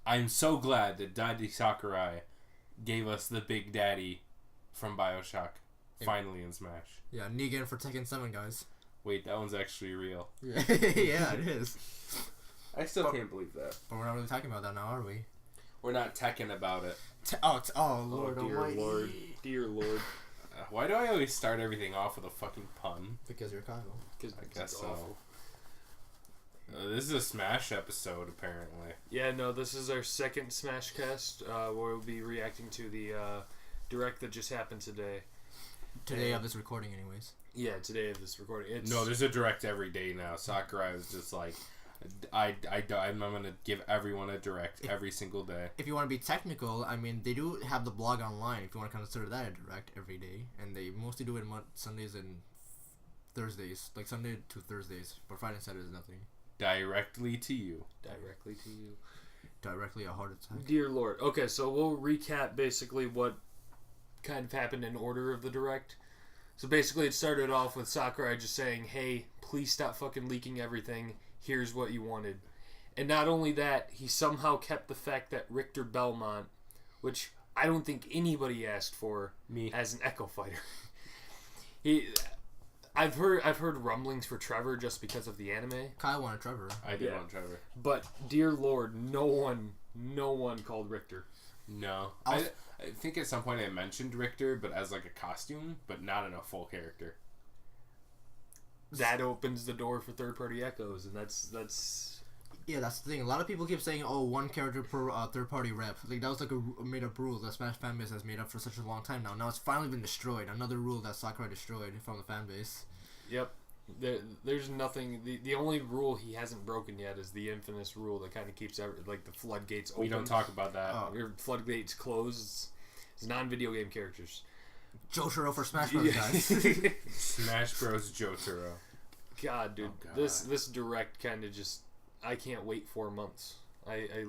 I'm so glad that Daddy Sakurai gave us the Big Daddy from BioShock finally in Smash. Yeah, Negan for Tekken 7, guys. Wait, that one's actually real. Yeah, it is. I still can't believe that. But we're not really talking about that now, are we? We're not Tekken about it. Lord dear almighty. Lord. Dear Lord. Why do I always start everything off with a fucking pun? Because you're Kyle. I guess so. This is a Smash episode, apparently. Yeah, no, this is our second Smashcast, where we'll be reacting to the direct that just happened today. Today of this recording, anyways. Yeah, today of this recording. No, there's a direct every day now. Sakurai was just like, I'm going to give everyone a direct every single day. If you want to be technical, I mean, they do have the blog online if you want to consider that a direct every day. And they mostly do it Sundays and Thursdays. Like Sunday to Thursdays. But Friday and Saturday is nothing. Directly to you. Directly to you. Directly a heart attack. Dear Lord. Okay, so we'll recap basically what kind of happened in order of the direct. So basically it started off with Sakurai just saying, hey, please stop fucking leaking everything. Here's what you wanted. And not only that, he somehow kept the fact that Richter Belmont, which I don't think anybody asked for as an Echo Fighter. I've heard rumblings for Trevor just because of the anime. Kyle wanted Trevor. I did want Trevor. But dear Lord, no one called Richter. No. I think at some point I mentioned Richter, but as like a costume, but not in a full character. That opens the door for third-party echoes, and that's. Yeah, that's the thing. A lot of people keep saying, "Oh, one character per third-party rep." Like that was like a made-up rule that Smash fanbase has made up for such a long time now. Now it's finally been destroyed. Another rule that Sakurai destroyed from the fanbase. Yep. There's nothing. The only rule he hasn't broken yet is the infamous rule that kind of keeps the floodgates open. We don't talk about that. Your floodgates closed. It's non-video game characters. Jotaro for Smash Bros. Guys. Smash Bros. Jotaro. God, dude, this direct kind of just. I can't wait 4 months. I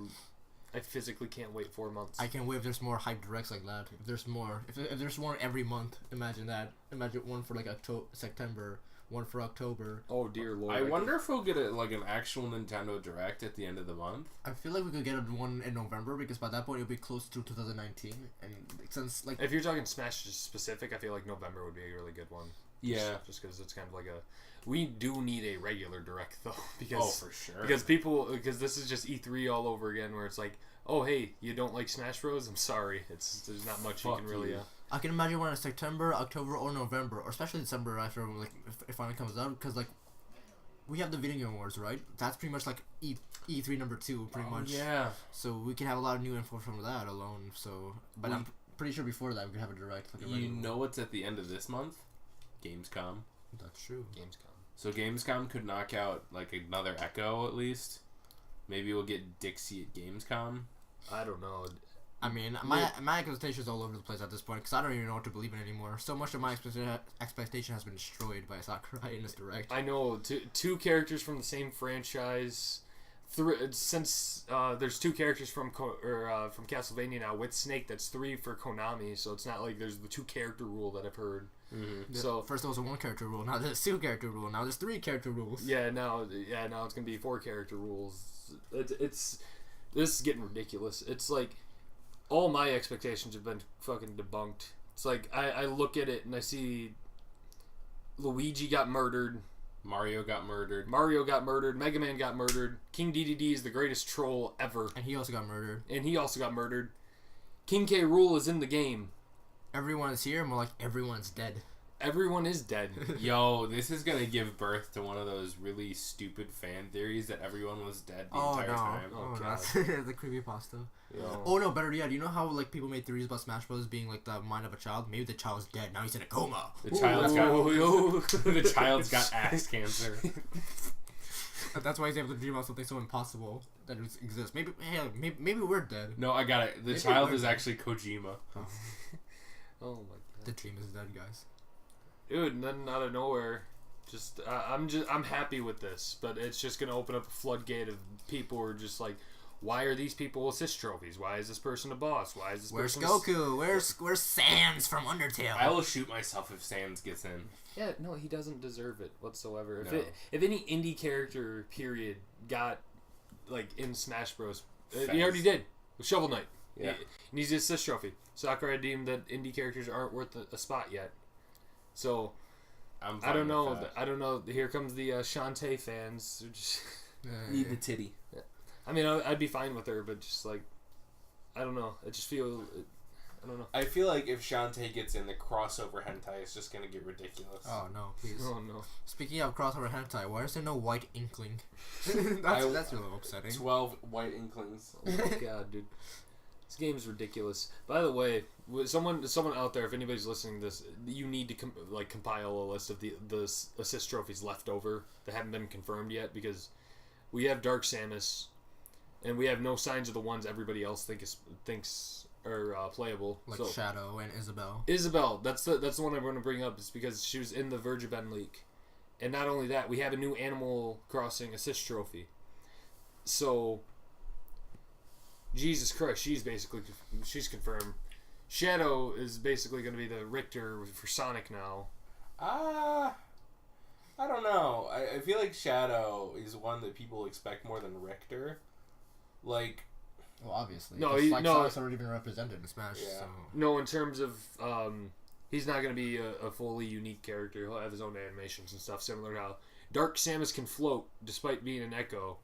physically can't wait 4 months. I can't wait if there's more hype directs like that. If there's more, if there's more every month, imagine that. Imagine one for like September, one for October. Oh dear Lord! I wonder if we'll get an actual Nintendo Direct at the end of the month. I feel like we could get one in November because by that point it'll be close to 2019, and since like if you're talking Smash specific, I feel like November would be a really good one. Yeah, just because it's kind of like a. We do need a regular direct though, because for sure. Because this is just E3 all over again, where it's like, oh hey, you don't like Smash Bros? I'm sorry, there's not much you can really. I can imagine one in September, October, or November, or especially December after like if it finally comes out, because like we have the Video Game Awards, right? That's pretty much like E3 number 2, pretty much. Yeah. So we can have a lot of new info from that alone. So, but I'm pretty sure before that we could have a direct. Like you know what's at the end of this month? Gamescom. That's true. Gamescom. So Gamescom could knock out like another Echo at least. Maybe we'll get Dixie at Gamescom. I don't know. I mean, my expectations all over the place at this point because I don't even know what to believe in anymore. So much of my expectation has been destroyed by Sakurai in this direct. I know two characters from the same franchise. Since there's 2 characters from Castlevania now with Snake, that's 3 for Konami. So it's not like there's the 2 character rule that I've heard. Mm-hmm. So first there was a 1 character rule, now there's 2 character rule, now there's 3 character rules. Yeah, now it's gonna be 4 character rules. This is getting ridiculous. It's like all my expectations have been fucking debunked. It's like I look at it and I see Luigi got murdered. Mario got murdered. Mega Man got murdered. King DDD is the greatest troll ever. And he also got murdered. King K. Rool is in the game. Everyone is here, and we're like, everyone's dead. Everyone is dead. Yo, this is gonna give birth to one of those really stupid fan theories that everyone was dead the entire time. Oh no, God. the creepypasta. Yo. Oh no, better yet, you know how like people made theories about Smash Bros. Being like the mind of a child? Maybe the child's dead, now he's in a coma. The child's got ass cancer. That's why he's able to dream about something so impossible that it exists. Maybe we're dead. No, I got it. The child is actually Kojima. Oh my God. The dream is dead, guys. Dude, nothing out of nowhere. I'm happy with this, but it's just gonna open up a floodgate of people who are just like, why are these people assist trophies? Why is this person a boss? Why is this Where's person Goku? Where's Sans from Undertale? I will shoot myself if Sans gets in. Yeah, no, he doesn't deserve it whatsoever. No. If any indie character period got like in Smash Bros, He already did with Shovel Knight. Yeah. He needs the assist trophy. Sakurai deemed that indie characters aren't worth a spot yet. So I don't know. I don't know. Here comes the Shantae fans. Need the titty. I mean, I'd be fine with her, but just like, I don't know. I just feel. I don't know. I feel like if Shantae gets in, the crossover hentai is just gonna get ridiculous. Oh no, please. Oh no. Speaking of crossover hentai, why is there no white inkling? that's really upsetting. 12 white inklings. Oh my god, dude. This game's ridiculous. By the way, someone out there, if anybody's listening to this, you need to compile a list of the assist trophies left over that haven't been confirmed yet, because we have Dark Samus, and we have no signs of the ones everybody else thinks are playable. Like Shadow and Isabelle. Isabelle, that's the one I want to bring up, is because she was in the Verge of Ben leak, and not only that, we have a new Animal Crossing assist trophy. So. Jesus Christ, she's confirmed. Shadow is basically going to be the Richter for Sonic now. I don't know. I feel like Shadow is one that people expect more than Richter. Like, well, obviously. No, Sonic's already been represented in Smash. Yeah. So. No, in terms of he's not going to be a fully unique character. He'll have his own animations and stuff, similar to how Dark Samus can float despite being an Echo.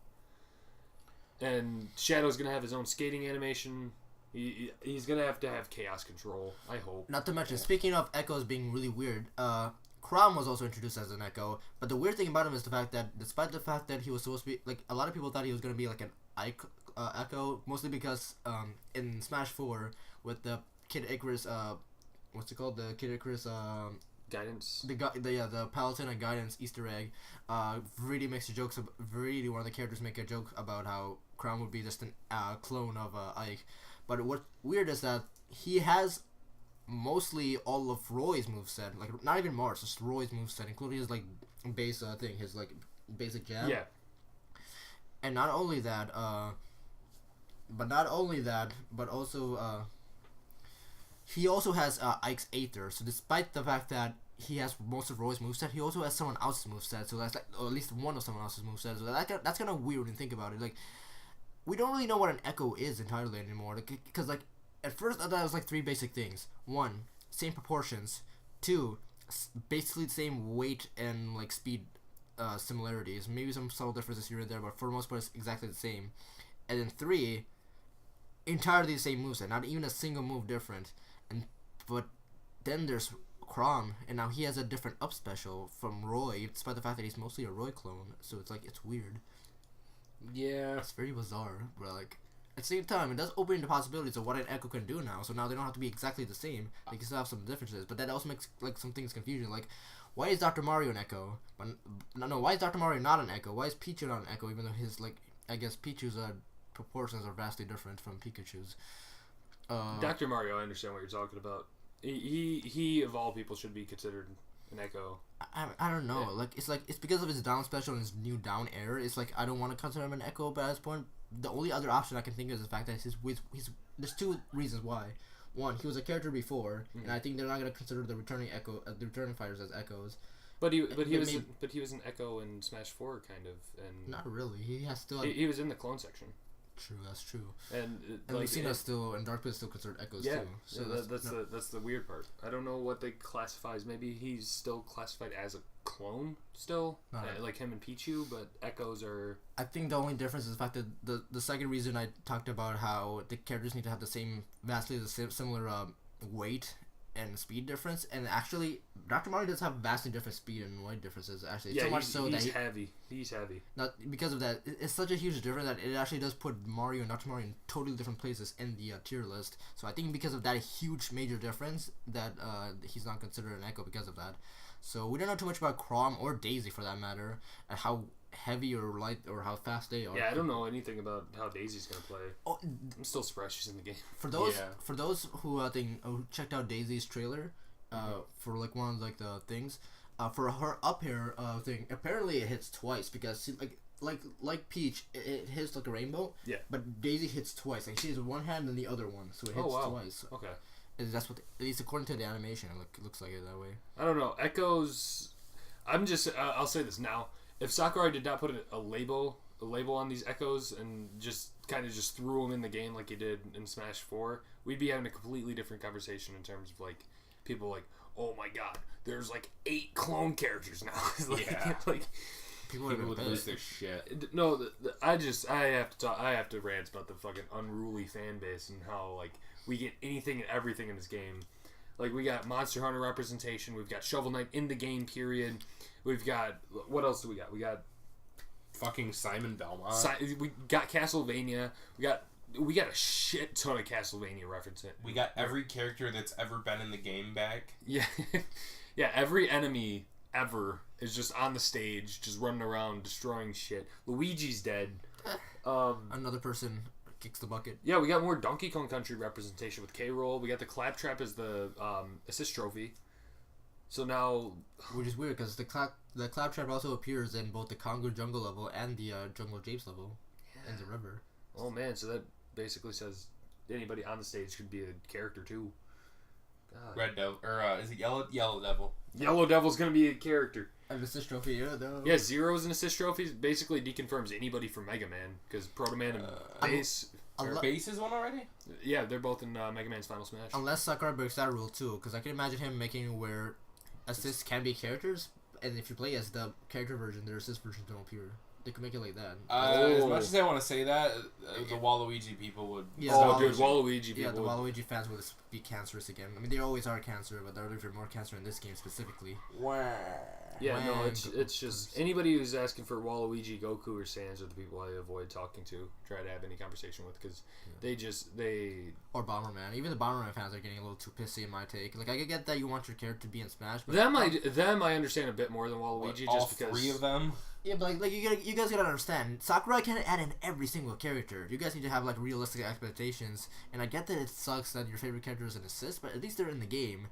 And Shadow's going to have his own skating animation. He's going to have chaos control, I hope. Not to mention, speaking of Echoes being really weird, Chrom was also introduced as an Echo. But the weird thing about him is the fact that, despite the fact that he was supposed to be, like, a lot of people thought he was going to be like an Echo, mostly because in Smash 4, with the Kid Icarus, what's it called? The Kid Icarus, Guidance. The Paladin and Guidance Easter egg. Really makes jokes. Really, one of the characters make a joke about how Crown would be just a clone of Ike. But what's weird is that he has mostly all of Roy's moveset. Like, not even Mars, just Roy's moveset, including his, like, base thing, his, like, basic jab. Yeah. And not only that, but also, he also has Ike's Aether. So despite the fact that he has most of Roy's moveset, he also has someone else's moveset. So that's like, or at least one of someone else's moveset. So that's kind of weird when you think about it. Like, we don't really know what an Echo is entirely anymore. Because, like, at first I thought it was like 3 basic things. 1, same proportions. 2, basically the same weight and, like, speed similarities. Maybe some subtle differences here and there, but for the most part it's exactly the same. And then 3, entirely the same moveset. Not even a single move different. But then there's Chrom, and now he has a different up special from Roy, despite the fact that he's mostly a Roy clone. So it's like, it's weird. Yeah. It's very bizarre, but like, at the same time, it does open the possibilities of what an Echo can do now. So now they don't have to be exactly the same. They can still have some differences, but that also makes, like, some things confusing. Like, why is Dr. Mario an Echo? But no, why is Dr. Mario not an Echo? Why is Pichu not an Echo, even though his, like, I guess Pichu's proportions are vastly different from Pikachu's. Dr. Mario, I understand what you're talking about. He of all people should be considered an Echo. I don't know. Yeah. It's because of his down special and his new down air. It's like, I don't want to consider him an Echo, but at this point, the only other option I can think of is the fact that there's 2 reasons why. 1, he was a character before, and I think they're not going to consider the returning fighters as Echoes. But he was an Echo in Smash 4 kind of, and not really. He was in the clone section. True, that's true. And Lucina's still, and Dark Pit is still considered Echoes too. So that's the weird part. I don't know what they classify as. Maybe he's still classified as a clone still, like him and Pichu, but Echoes are. I think the only difference is the fact that the second reason I talked about how the characters need to have vastly similar weight and speed difference, and actually Dr. Mario does have vastly different speed and weight differences. Actually, so much so that he's heavy. Not because of that, it's such a huge difference that it actually does put Mario and Dr. Mario in totally different places in the tier list. So I think because of that huge major difference, that he's not considered an Echo because of that. So we don't know too much about Chrom or Daisy for that matter, and how heavy or light or how fast they are. Yeah, I don't know anything about how Daisy's gonna play. Oh, I'm still surprised she's in the game. For those who who checked out Daisy's trailer, for like one of like the things, for her up air thing, apparently it hits twice because she, like Peach, it hits like a rainbow. Yeah. But Daisy hits twice. Like she has one hand and the other one, so it hits twice. Okay. And that's what, at least according to the animation, it looks like it that way. I don't know. Echoes. I'm just. I'll say this now. If Sakurai did not put a label a label on these echoes and just kind of just threw them in the game like you did in Smash 4, we'd be having a completely different conversation in terms of like people like, oh my god, there's like 8 clone characters now. Like People would lose their shit. No, I have to rant about the fucking unruly fan base and how like we get anything and everything in this game. Like we got Monster Hunter representation, we've got Shovel Knight in the game period, we've got what else do we got? We got fucking Simon Belmont. We got Castlevania. We got a shit ton of Castlevania references. We got every character that's ever been in the game back. Yeah, yeah. Every enemy ever is just on the stage, just running around, destroying shit. Luigi's dead. Another person kicks the bucket. Yeah, we got more Donkey Kong Country representation with K-Roll. We got the Claptrap as the assist trophy. So now, which is weird because the Claptrap also appears in both the Congo Jungle level and the Jungle Japes level in the river. Oh man, so that basically says anybody on the stage could be a character too. God. Red Devil, or is it Yellow Devil? Yellow Devil's gonna be a character. An assist trophy, yeah, though. Yeah, Zero's an assist trophy. Basically deconfirms anybody from Mega Man because Proto Man and Base. Base is one already? Yeah, they're both in Mega Man's Final Smash. Unless Sakurai breaks that rule too, because I can imagine him making where assists can be characters, and if you play as the character version, their assist versions don't appear. They could make it like that. As much as I want to say that, the Waluigi people would... Yeah, Waluigi people. Yeah, the Waluigi fans would be cancerous again. I mean, they always are cancer, but they're even more cancer in this game specifically. Yeah, no, it's just anybody who's asking for Waluigi, Goku, or Sans are the people I avoid talking to, try to have any conversation with, because they... Or Bomberman. Even the Bomberman fans are getting a little too pissy in my take. Like, I get that you want your character to be in Smash, but... Them I understand a bit more than Waluigi, just because... All 3 of them? Yeah, but like you guys gotta understand, Sakurai can't add in every single character. You guys need to have like realistic expectations, and I get that it sucks that your favorite character is an assist, but at least they're in the game.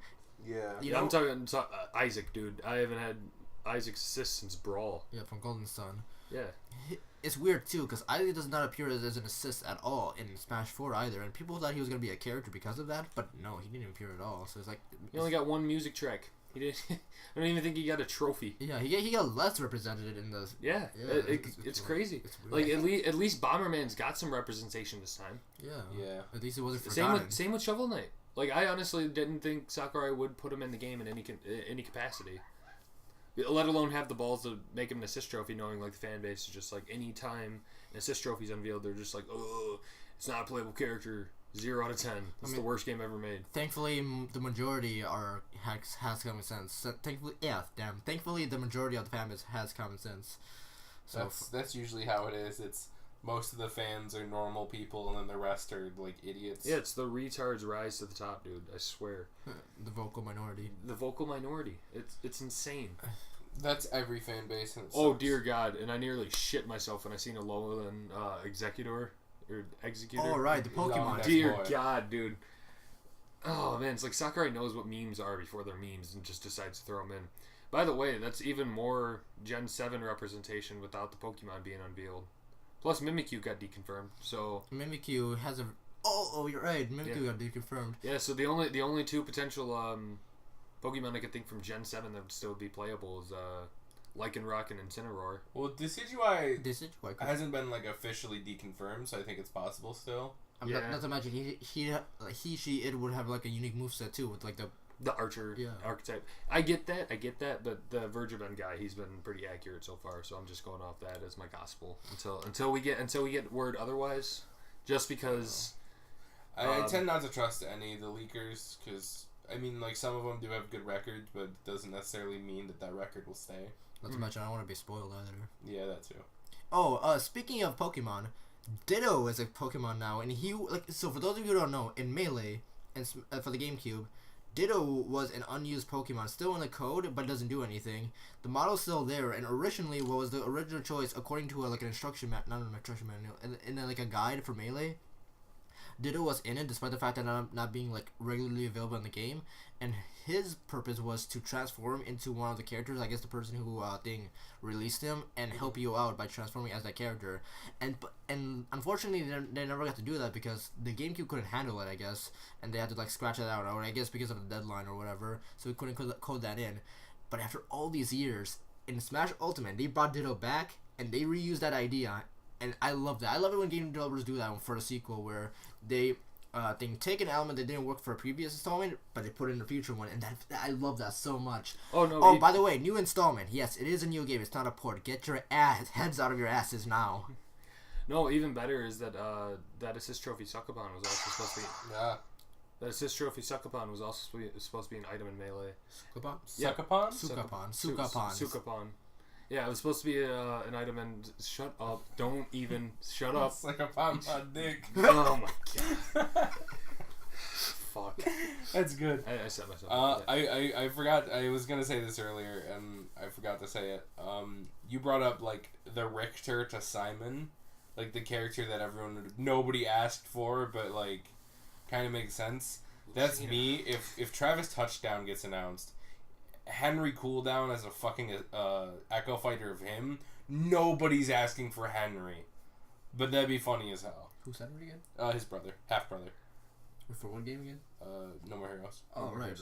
Yeah. You know? I'm talking Isaac, dude. I haven't had Isaac's assist since Brawl. Yeah, from Golden Sun. Yeah. It's weird too, because Isaac does not appear as an assist at all in Smash 4 either, and people thought he was gonna be a character because of that, but no, he didn't appear at all. So it's like he only got 1 music track. He did. I don't even think he got a trophy. Yeah, he got less represented in the. Yeah, it's crazy. It's like at least Bomberman's got some representation this time. Yeah. At least it wasn't forgotten. Same with Shovel Knight. Like I honestly didn't think Sakurai would put him in the game in any capacity. Let alone have the balls to make him an assist trophy, knowing like the fan base is just like any time an assist trophy's unveiled, they're just like, oh, it's not a playable character. 0 out of 10. It's the worst game ever made. Thankfully, the majority has common sense. Thankfully, the majority of the fan base has common sense. So that's usually how it is. It's most of the fans are normal people, and then the rest are like idiots. Yeah, it's the retards rise to the top, dude. I swear. The vocal minority. The vocal minority. It's insane. That's every fan base. And oh dear God! And I nearly shit myself when I seen a Alolan Executor. Or Executor. Oh, right, the Pokemon. Dear God, dude. Oh, man, it's like Sakurai knows what memes are before they're memes and just decides to throw them in. By the way, that's even more Gen 7 representation without the Pokemon being unveiled. Plus, Mimikyu got deconfirmed, so... Mimikyu has a... Oh, you're right. Mimikyu got deconfirmed. Yeah, so the only 2 potential Pokemon I could think from Gen 7 that would still be playable is... Lycanroc and Incineroar. Well, Decidueye hasn't been like officially deconfirmed, so I think it's possible still. Not to mention it would have like a unique moveset too with like the archer archetype. I get that, but the Virgin guy, he's been pretty accurate so far, so I'm just going off that as my gospel until we get word otherwise. Just because I tend not to trust any of the leakers because I mean like some of them do have good records, but it doesn't necessarily mean that record will stay. Not to mention, I don't want to be spoiled either. Yeah, that too. Oh, speaking of Pokemon, Ditto is a Pokemon now, and so for those of you who don't know, in Melee and for the GameCube, Ditto was an unused Pokemon, still in the code, but doesn't do anything. The model's still there, and originally what was the original choice according to an instruction manual, in like a guide for Melee. Ditto was in it despite the fact that not being like regularly available in the game, and his purpose was to transform into one of the characters, I guess the person who released him, and help you out by transforming as that character. And unfortunately they never got to do that because the GameCube couldn't handle it, I guess, and they had to like scratch it out, or I guess because of the deadline or whatever, so we couldn't code that in. But after all these years, in Smash Ultimate, they brought Ditto back, and they reused that idea And I love that. I love it when game developers do that for a sequel where they take an element that didn't work for a previous installment, but they put it in the future one, and that I love that so much. Oh no! Oh, by the way, new installment. Yes, it is a new game. It's not a port. Get your heads out of your asses now. No, even better is that that assist trophy Suckathon was also supposed to be. Yeah. That assist trophy Suckathon was also supposed to be an item in Melee. Sukapan? Yeah. Sukapan. Yeah, it was supposed to be an item and shut up. Don't even shut up. Suckapan my dick. Oh my god. Fuck. That's good. I set myself up. I forgot. I was gonna say this earlier, and I forgot to say it. You brought up like the Richter to Simon, like the character that nobody asked for, but like kind of makes sense. That's me. If Travis Touchdown gets announced, Henry Cooldown as a fucking Echo Fighter of him, nobody's asking for Henry, but that'd be funny as hell. Who's Henry again? His brother, half brother. For what game again? No More Heroes. Oh, right.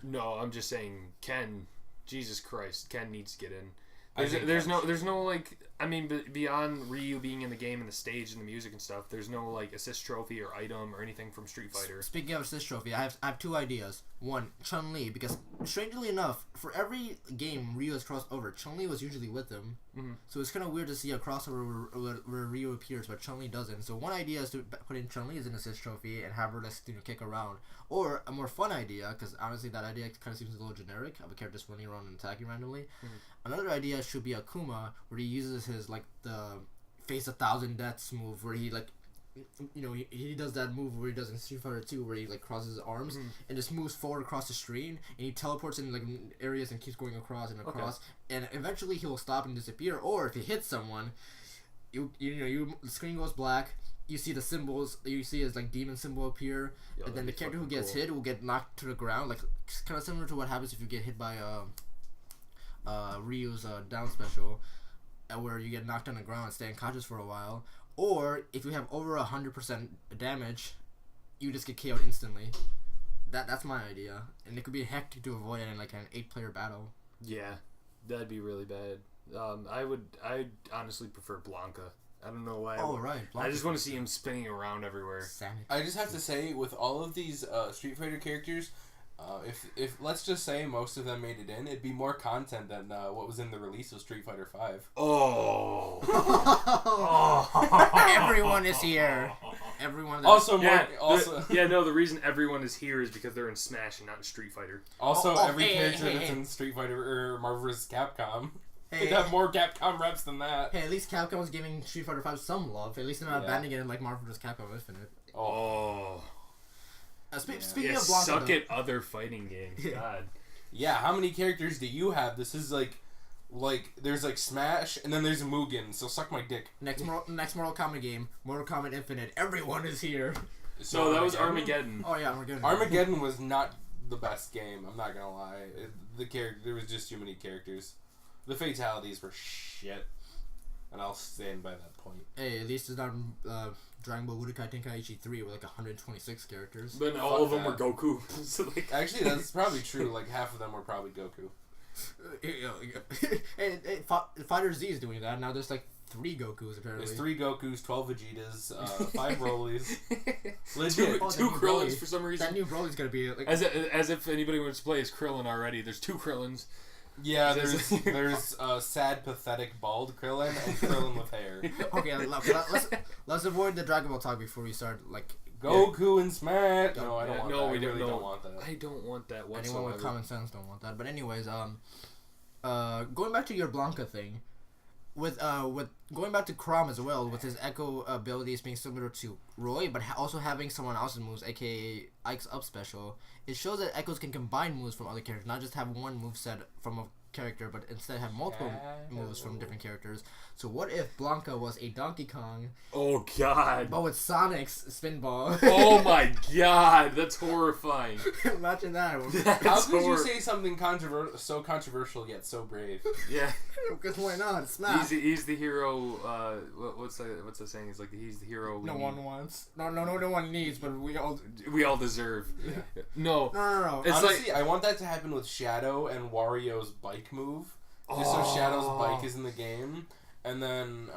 No, I'm just saying, Ken. Jesus Christ, Ken needs to get in. There's no like. I mean, beyond Ryu being in the game and the stage and the music and stuff, there's no like assist trophy or item or anything from Street Fighter. Speaking of assist trophy, I have two ideas. One, Chun-Li, because strangely enough, for every game Ryu has crossed over, Chun-Li was usually with him. Mm-hmm. So it's kind of weird to see a crossover where Ryu appears, but Chun-Li doesn't. So one idea is to put in Chun-Li as an assist trophy and have her just kick around. Or a more fun idea, because honestly that idea kind of seems a little generic, of a character just running around and attacking randomly. Mm-hmm. Another idea should be Akuma, where he uses his like the face 1,000 deaths move, where he like, you know, he does that move where he does in Street Fighter 2, where he like crosses his arms and just moves forward across the screen, and he teleports in like areas and keeps going across and across, and eventually he'll stop and disappear. Or if he hits someone, the screen goes black. You see the symbols. You see his like demon symbol appear, and then the character who gets hit will get knocked to the ground, like kind of similar to what happens if you get hit by Ryu's down special, where you get knocked on the ground and stay unconscious for a while. Or if you have over 100% damage, you just get KO'd instantly. That's my idea, and it could be hectic to avoid it in like an 8-player battle. Yeah, that'd be really bad. I'd honestly prefer Blanca. I don't know why. Oh, right. I just want to see him spinning around everywhere. I just have to say, with all of these Street Fighter characters, if let's just say most of them made it in, it'd be more content than what was in the release of Street Fighter 5. Oh. Everyone is here. Everyone. The reason everyone is here is because they're in Smash and not in Street Fighter. Also, every character that's in Street Fighter or Marvel vs. Capcom. They'd have more Capcom reps than that. Hey, at least Capcom was giving Street Fighter 5 some love. At least they're not abandoning it in like Marvel vs. Capcom Infinite. Oh. Speaking of Blanca, suck at other fighting games. God. Yeah, how many characters do you have? This is like there's like Smash and then there's Mugen. So suck my dick. Next Mortal Kombat game, Mortal Kombat Infinite. Everyone is here. So that was Armageddon. Oh yeah, Armageddon. Armageddon was not the best game. I'm not gonna lie. There was just too many characters. The fatalities were shit, and I'll stand by that point. Hey, at least it's not Dragon Ball Budokai Tenkaichi 3 with like 126 characters. But all of them were Goku. So like... Actually, that's probably true. Like half of them were probably Goku. Hey, Fighter Z is doing that now. There's like 3 Gokus apparently. There's 3 Gokus, 12 Vegetas, 5 Brolys. Legit. Two Krillins for some reason. That new Broly's gonna be like as if anybody wants to play as Krillin already. There's 2 Krillins. Yeah, there's sad, pathetic, bald Krillin and Krillin with hair. Okay, let's avoid the Dragon Ball talk before we start like Goku and Smash. No, I don't want that. We don't want that. I don't want that whatsoever. Anyone with common sense don't want that. But anyways, going back to your Blanca thing, with going back to Chrom as well, with his Echo abilities being similar to Roy, but also having someone else's moves, aka Ike's up special, it shows that Echoes can combine moves from other characters, not just have one moveset from a character, but instead have multiple moves from different characters. So what if Blanca was a Donkey Kong? Oh god! But with Sonic's spinball. Oh my god, that's horrifying. Imagine that. How could you say something so controversial yet so brave? Yeah. Because why not? It's Smash. He's the hero. What's the saying? He's like he's the hero. No one wants. No one needs, but we all deserve. Yeah. No. It's honestly, I want that to happen with Shadow and Wario's bike move. Just so Shadow's bike is in the game, and then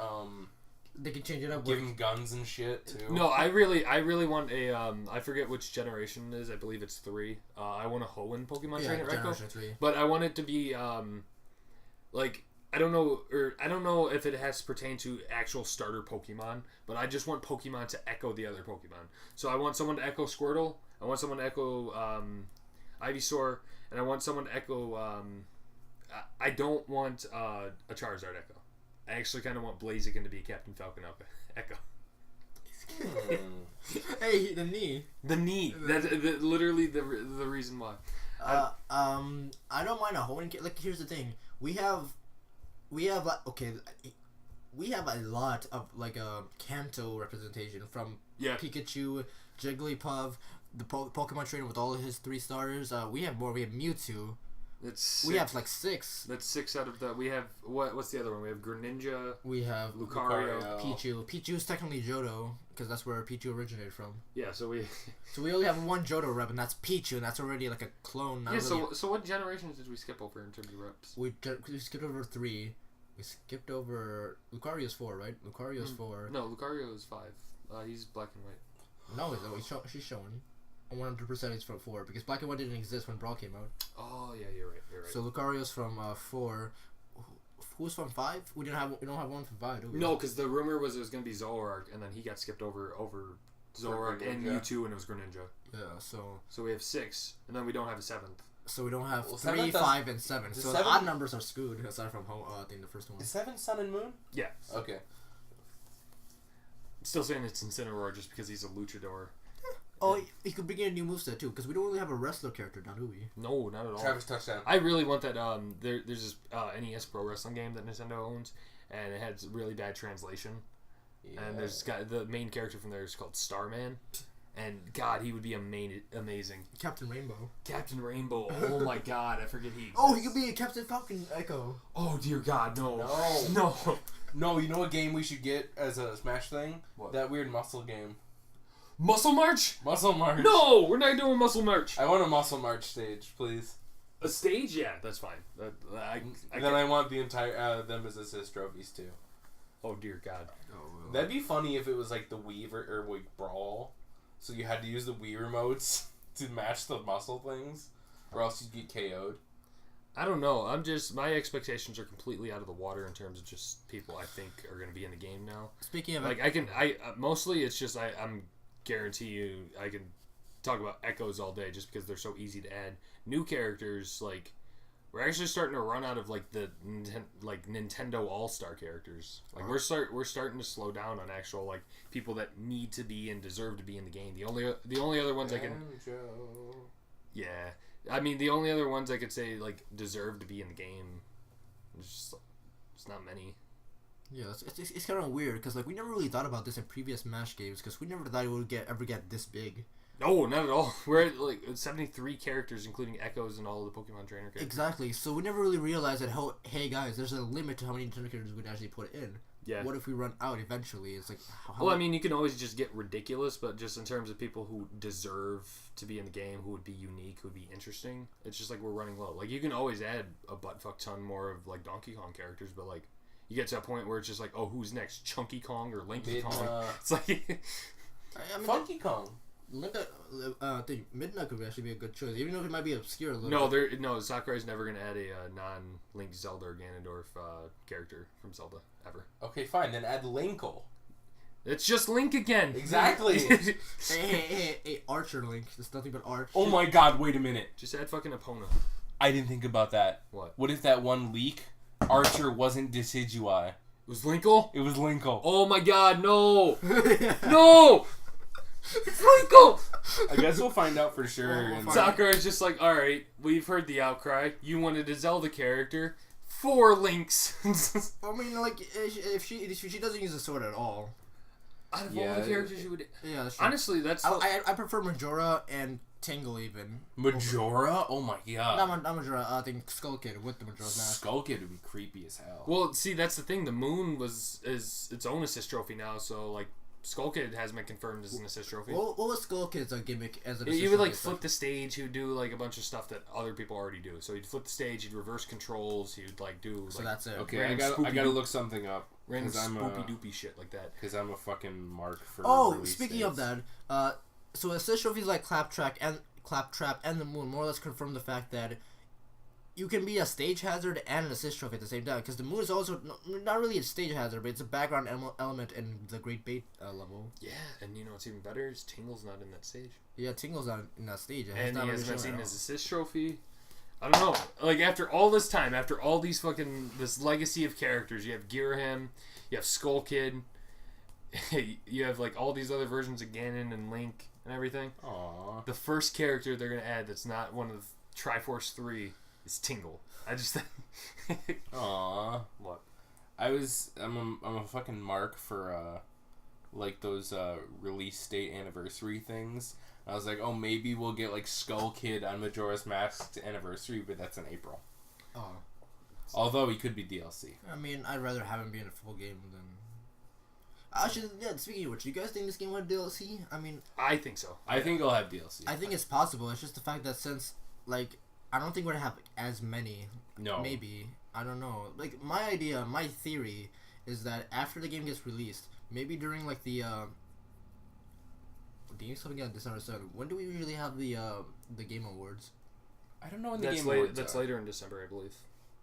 They can change it up. Give him guns and shit too. No, I really want a I forget which generation it is. I believe it's 3. I want a Hoenn Pokemon trainer Echo, 3. but I want it to be like I don't know if it has to pertain to actual starter Pokemon, but I just want Pokemon to echo the other Pokemon. So I want someone to echo Squirtle. I want someone to echo Ivysaur, and I want someone to echo. I don't want a Charizard echo. I actually kind of want Blaziken to be Captain Falcon echo. Hey, the knee. The knee. That's literally the reason why. I don't mind a Hoenn. Like, here's the thing. We have like, okay, we have a lot of like a Kanto representation from Pikachu, Jigglypuff, the Pokemon trainer with all of his 3 starters. We have more. We have Mewtwo. We have like 6. That's 6 out of the. We have what's the other one? We have Greninja. We have Lucario. Pichu. Pichu's technically Johto because that's where Pichu originated from. Yeah, so we only have one Johto rep, and that's Pichu, and that's already like a clone. Yeah. Really so what generations did we skip over in terms of reps? We skipped over 3. We skipped over Lucario's 4, right? Lucario's 4. No, Lucario is 5. He's black and white. No, she's showing. 100% he's from 4 because Black and White didn't exist when Brawl came out. Oh yeah, you're right. So Lucario's from 4. Who's from 5? We don't have one from 5, do we? No, because the rumor was it was gonna be Zoroark, and then he got skipped over Zoroark and Mewtwo, and it was Greninja. Yeah. So we have 6, and then we don't have a 7th. So we don't have 3, 5, and 7. So the odd numbers are screwed aside from I think the first one. Is 7 Sun and Moon? Yeah. Okay. Still saying it's Incineroar just because he's a luchador. Oh, he could bring in a new moveset too, because we don't really have a wrestler character now, do we? No, not at all. Travis Touchdown. I really want that. There's this NES Pro Wrestling game that Nintendo owns, and it has really bad translation. Yeah. And there's the main character from there is called Starman, and God, he would be amazing. Captain Rainbow. Captain Rainbow. Oh my God, I forget he exists. Oh, he could be a Captain Falcon Echo. Oh dear God, no. No, you know what game we should get as a Smash thing? What? That weird muscle game. Muscle March? Muscle March. No, we're not doing Muscle March. I want a Muscle March stage, please. A stage? Yeah, that's fine. I want the entire them as assist trophies too. Oh dear God. Oh, that'd be funny if it was like the Wii or Brawl, so you had to use the Wii remotes to match the muscle things, or else you'd get KO'd. I don't know. My expectations are completely out of the water in terms of just people I think are going to be in the game now. Speaking of mostly it's just I'm guarantee you I can talk about echoes all day just because they're so easy to add. New characters, like, we're actually starting to run out of like the Nintendo All-Star characters. Like we're starting to slow down on actual like people that need to be and deserve to be in the game. The only other ones I can I mean the only other ones I could say like deserve to be in the game. It's not many. Yeah, it's kind of weird because like we never really thought about this in previous Smash games because we never thought it would ever get this big. No, not at all. We're at like 73 characters, including Echoes and all of the Pokemon Trainer characters. Exactly. So we never really realized that hey guys, there's a limit to how many Nintendo characters we'd actually put in. Yeah. What if we run out eventually? It's like. Well, I mean, you can always just get ridiculous, but just in terms of people who deserve to be in the game, who would be unique, who would be interesting, it's just like we're running low. Like you can always add a buttfuck ton more of like Donkey Kong characters, but like. You get to a point where it's just like, oh, who's next? Chunky Kong or Linky Kong? It's like... I mean, Funky Kong. I think Midnight could actually be a good choice, even though it might be obscure a little bit. No, Sakurai's never going to add a non-Link Zelda or Ganondorf character from Zelda, ever. Okay, fine, then add Linkle. It's just Link again! Exactly! hey, Archer Link. There's nothing but Arch. Oh my God, wait a minute. Just add fucking Epona. I didn't think about that. What? What if that one leak... Archer wasn't Decidueye. It was Linkle? It was Linkle. Oh my God, no! No! It's Linkle! I guess we'll find out for sure. Sakurai's just like, alright, we've heard the outcry. You wanted a Zelda character. 4 Links. I mean, like, if she doesn't use a sword at all. Out of all the characters you would... Yeah, that's true. Honestly, that's... I prefer Majora and Tingle even. Majora? Oh my God. Not Majora, I think Skull Kid with the Majora's Mask. Skull Kid would be creepy as hell. Well, see, that's the thing. The Moon is its own assist trophy now, so, like, Skull Kid hasn't been confirmed as an assist trophy. What was Skull Kid's gimmick as an assist You would, like, flip the stage. He would do, like, a bunch of stuff that other people already do. So he'd flip the stage, he'd reverse controls, he'd, like, do... So like, that's it. Okay, I gotta look something up. Random 'Cause I'm a- spoopy doopy shit like that. Because I'm a fucking mark for. Oh, release speaking of dates. that, so assist trophies like Claptrap and the Moon more or less confirm the fact that you can be a stage hazard and an assist trophy at the same time. Because the Moon is also not really a stage hazard, but it's a background element in the Great Bait level. Yeah, and you know what's even better is Tingle's not in that stage. Yeah, Tingle's not in that stage. And not he really has not shown seen at his all. assist trophy. I don't know. Like, after all this time, after all these fucking... This legacy of characters, you have Girahim, you have Skull Kid, you have, like, all these other versions of Ganon and Link and everything. Aww. The first character they're going to add that's not one of Triforce 3 is Tingle. I just think... Aww. What? I'm a fucking mark for like those release date anniversary things. I was like, oh, maybe we'll get like Skull Kid on Majora's Mask's anniversary, but that's in April. Oh. Although he could be DLC. I mean, I'd rather have him be in a full game than... Actually, yeah, speaking of which, you guys think this game will have DLC? I mean... I think so. I think it'll have DLC. I think it's possible. It's just the fact that since, like, I don't think we're gonna have as many. No. Maybe. I don't know. Like, my theory is that after the game gets released, maybe during, like, the game's coming out on December 7th. When do we usually have the Game Awards? I don't know when the That's, Game Awards that's are. later in December, I believe.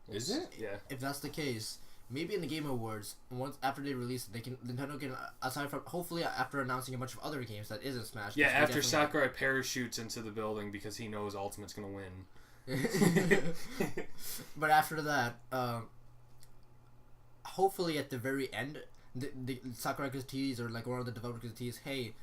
Is it? Yeah. If that's the case, maybe in the Game Awards, once after they release it, Nintendo can, aside from, hopefully after announcing a bunch of other games that isn't Smash. Yeah, because we after definitely- Sakurai parachutes into the building because he knows Ultimate's gonna win. But after that, hopefully at the very end, the Sakurai could tease, or like one of the developers could tease, hey,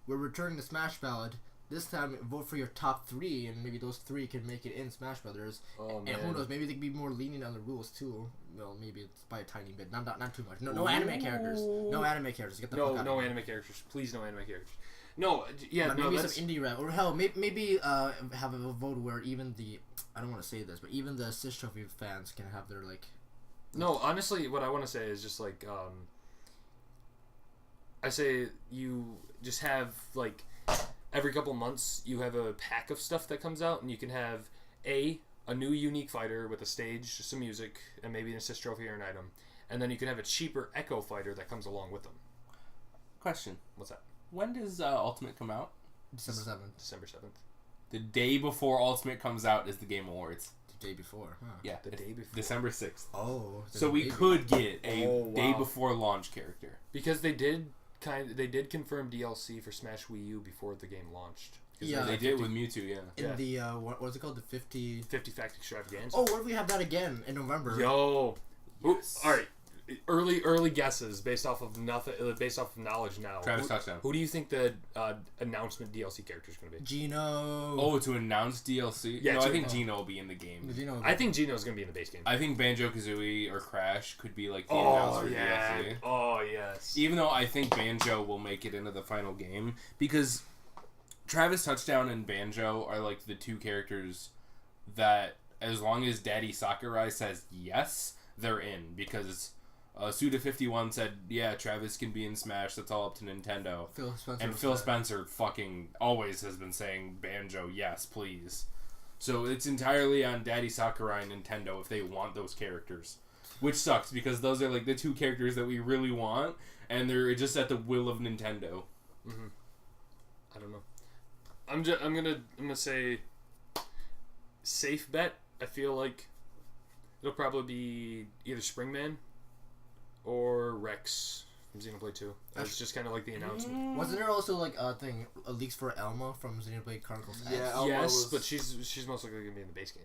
we're returning the Smash Ballad. This time, vote for your top 3, and maybe those 3 can make it in Smash Brothers. Oh, And man. who knows? Maybe they could be more lenient on the rules too. Well, maybe it's by a tiny bit, not too much. No anime characters. No anime characters. Get the fuck out No of here. anime characters. Please, no anime characters. No, yeah, But no, maybe that's... some indie rap, or hell, maybe have a vote where even the, I don't want to say this, but even the assist trophy fans can have their like. No, honestly, what I want to say is just like, I say you just have like every couple months you have a pack of stuff that comes out, and you can have a new unique fighter with a stage, some music, and maybe an assist trophy or an item, and then you can have a cheaper Echo fighter that comes along with them. Question. What's that? When does Ultimate come out? December 7th. December 7th. The day before Ultimate comes out is the Game Awards. The day before, huh? Yeah, The day before. December 6th. Oh. So we could get a Oh, day wow. before launch character. Because they did confirm DLC for Smash Wii U before the game launched. Yeah. They did with Mewtwo, yeah. In Yeah. the, what's it called? The 50... 50 Fact Extravaganza. Oh, what if we have that again in November? Yo. Yes. All right. Early guesses based off of nothing, based off of knowledge now. Travis Touchdown. Who do you think the announcement DLC character is going to be? Gino. Oh, to announce DLC? Yeah, no, to- I think Gino will be in the game. Gino. I think Gino's going to be in the base game. I think Banjo-Kazooie or Crash could be like the Oh announcer yeah. DLC. Oh yes. Even though I think Banjo will make it into the final game, because Travis Touchdown and Banjo are like the two characters that, as long as Daddy Sakurai says yes, they're in. Because Suda51 said, yeah, Travis can be in Smash, that's all up to Nintendo. Phil Spencer. And was Phil there. Spencer fucking always has been saying, Banjo, yes, please. So it's entirely on Daddy Sakurai and Nintendo if they want those characters. Which sucks, because those are like the two characters that we really want, and they're just at the will of Nintendo. Mm-hmm. I don't know. I'm gonna say safe bet. I feel like it'll probably be either Springman or Rex from Xenoblade 2. That's just kind of like the announcement. Wasn't there also like a thing, leaks for Elma from Xenoblade Chronicles X? Yeah, Elma Yes, was- but she's most likely gonna be in the base game.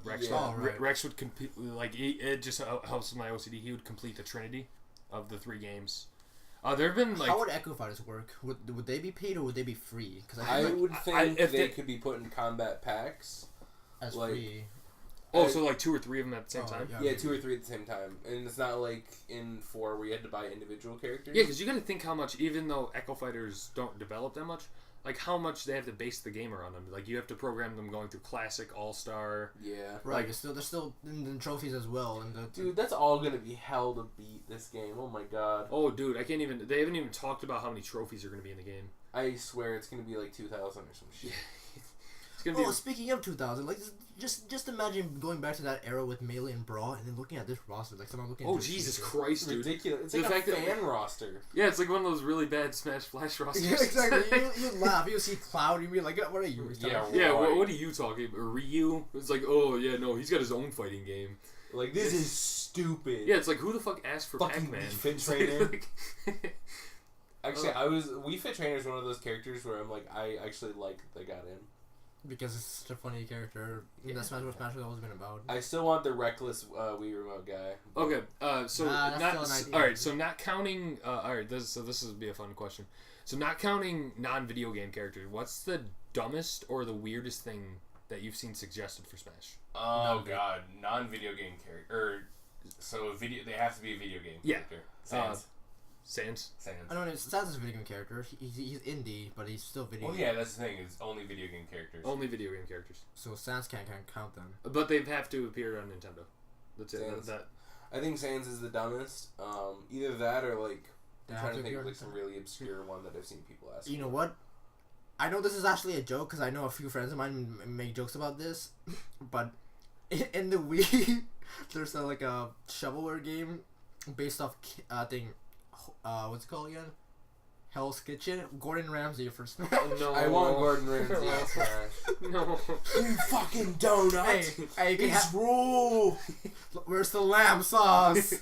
Rex, Yeah. Oh, right. Rex would complete, like, it just helps with my OCD. He would complete the trinity of the 3 games. There have been like How would Echo Fighters work? Would they be paid or would they be free? Because I feel like would think if they they- could be put in combat packs. as like- free. so like 2 or 3 of them at the same time. Yeah, Yeah, maybe. 2 or 3 at the same time. And it's not like in 4 where you had to buy individual characters. Yeah, because you got to think how much, even though Echo Fighters don't develop that much, like how much they have to base the game around them. Like you have to program them going through Classic, All Star. Yeah. Right, they're still in the trophies as well. And the, Dude, that's all gonna be hell to beat this game. Oh my god. Oh, dude, I can't even. They haven't even talked about how many trophies are going to be in the game. I swear it's gonna be like 2,000 or some shit. It's gonna be. Oh, speaking of 2000, like just imagine going back to that era with Melee and Brawl, and then looking at this roster, like someone looking. Oh into the Jesus future. Christ, dude! Ridiculous. It's The like fact a that- fan roster. Yeah, it's like one of those really bad Smash Flash rosters. Yeah, exactly. You'd laugh. You'd see Cloud. You'd be like, "What are you?" Yeah, Yeah, right. what are you talking about? Ryu? It's like, oh yeah, no, he's got his own fighting game. Like, this is stupid. Yeah, it's like, who the fuck asked for Fucking Pac-Man? Wii Fit It's Trainer. like- Actually, Wii Fit Trainer is one of those characters where I'm like, I actually like that they got in. Because it's such a funny character. Yeah. That's what Smash has always been about. I still want the reckless Wii Remote guy. Okay, so Nah, that's not still an idea. all right. So not counting. All right, this would be a fun question. So not counting non-video game characters, what's the dumbest or the weirdest thing that you've seen suggested for Smash? Oh god, non-video game character. So they have to be a video game Yeah. character. Sans. Sans. I don't know. Sans is a video game character. He's indie, but he's still video. Well, yeah, that's the thing. It's only video game characters. Only video game characters, So Sans can't count them. but they have to appear on Nintendo. That's it. Sans. That I think Sans is the dumbest. Either that or like They I'm have trying to think appear of on like some really obscure one that I've seen people ask. You know what? I know this is actually a joke because I know a few friends of mine make jokes about this, but in the Wii, there's like a shovelware game based off what's it called again? Hell's Kitchen. Gordon Ramsay for Smash. no. I want Gordon Ramsay on Smash. No. You fucking donut. Hey, you can It's have. rule. Where's the lamb sauce?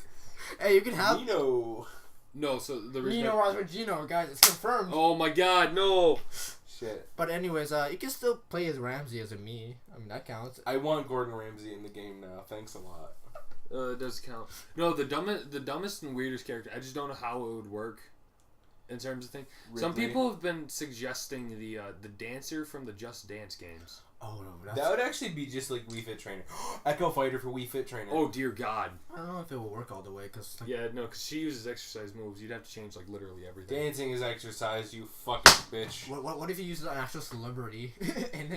Hey, you can have. Nino. No. So the reason. Nino was with Gino, guys. It's confirmed. Oh my God! No. Shit. But anyways, you can still play as Ramsey as a me. I mean that counts. I want Gordon Ramsay in the game now. Thanks a lot. It does count. No, the dumbest and weirdest character. I just don't know how it would work in terms of thing. Some Ridley. people have been suggesting the dancer from the Just Dance games. Oh no, That would actually be just like Wii Fit Trainer. Echo Fighter for Wii Fit Trainer. Oh dear God. I don't know if it will work all the way because Yeah, no, because she uses exercise moves. You'd have to change like literally everything. Dancing is exercise, you fucking bitch. what if you use an actual celebrity and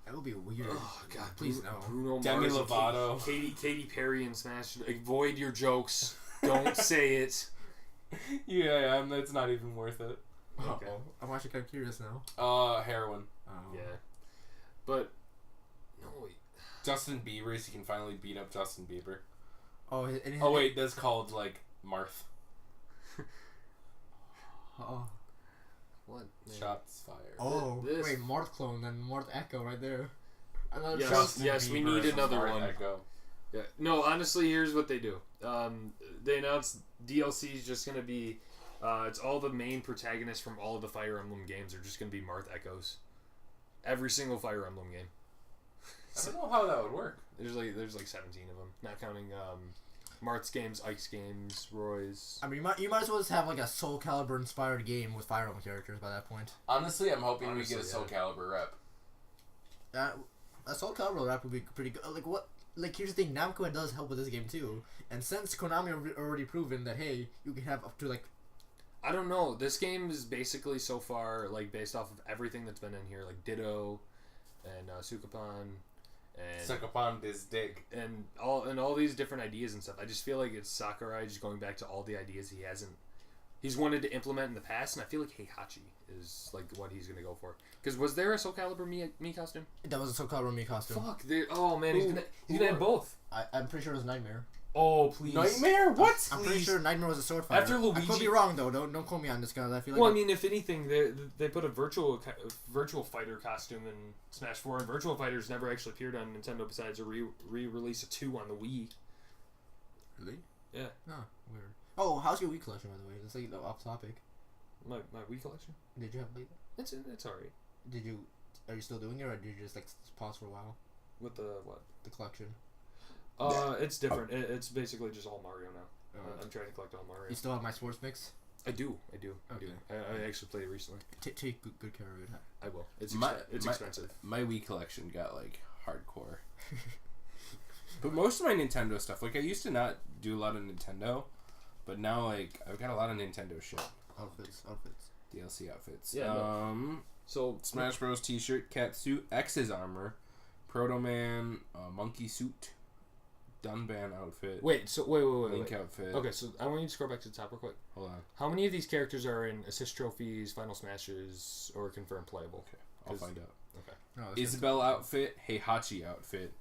that would be weird. Oh God, Please Bruno, no. Bruno Demi Mars and Lovato. Katy Perry and Smash. Avoid your jokes. Don't say it. Yeah, that's not even worth it. Okay. I'm actually kind of curious now. Heroin. Yeah, but no. Justin Bieber, so you can finally beat up Justin Bieber. Oh wait, that's called like Marth. Oh. What? Man. Shots fired. Oh. This- Wait, Marth clone and Marth Echo right there. Another Yes. Justin Yes, we Bieber. need another Marth one. Echo. Yeah. No, honestly, here's what they do. They announced DLC is just gonna be, it's all the main protagonists from all of the Fire Emblem games are just gonna be Marth Echoes. Every single Fire Emblem game. I don't know how that would work. There's like 17 of them, not counting Marth's games, Ike's games, Roy's. I mean, you might as well just have like a Soul Calibur inspired game with Fire Emblem characters by that point. Honestly, I'm hoping Honestly, we get a Soul yeah. Calibur rep. A Soul Calibur rap would be pretty good. Like what? Like here's the thing, Namco does help with this game too, and since Konami already proven that hey, you can have up to like. I don't know. This game is basically so far like based off of everything that's been in here, like Ditto, and Sukapan, and Suck upon this dick. and all these different ideas and stuff. I just feel like it's Sakurai just going back to all the ideas he's wanted to implement in the past, and I feel like Heihachi is like what he's gonna go for. Because was there a Soul Calibur me costume? That was a Soul Calibur me costume. Fuck! Oh man, he's gonna have both. I'm pretty sure it was Nightmare. Oh please! Nightmare? What? I'm pretty sure Nightmare was a sword fighter. After I could Luigi- be wrong though. Don't quote me on this guys. I feel like. Well, I mean, if anything, they put a virtual fighter costume in Smash 4, and Virtual Fighters never actually appeared on Nintendo besides a re-release of 2 on the Wii. Really? Yeah. Oh, weird. Oh, how's your Wii collection by the way? It's like off topic. My Wii collection? Did you have like? It's alright. Did you? Are you still doing it, or did you just like pause for a while? With the what? The collection. It's different. It's basically just all Mario now. Oh. I'm trying to collect all Mario. You still have my sports mix? I do. I do. Okay. I actually played it recently. Take good care of it. I will. It's My- expensive. My Wii collection got like hardcore. But most of my Nintendo stuff, like I used to not do a lot of Nintendo, but now like I've got a lot of Nintendo shit. Outfits. DLC outfits. Yeah, So Smash Bros. T-shirt, cat suit, X's armor, Proto Man, monkey suit, Dunban outfit. Wait. Link outfit. Okay, so I want you to scroll back to the top real quick. Hold on. How many of these characters are in assist trophies, final smashes, or confirmed playable? Okay, I'll find out. Okay. No, Isabel outfit, Heihachi outfit,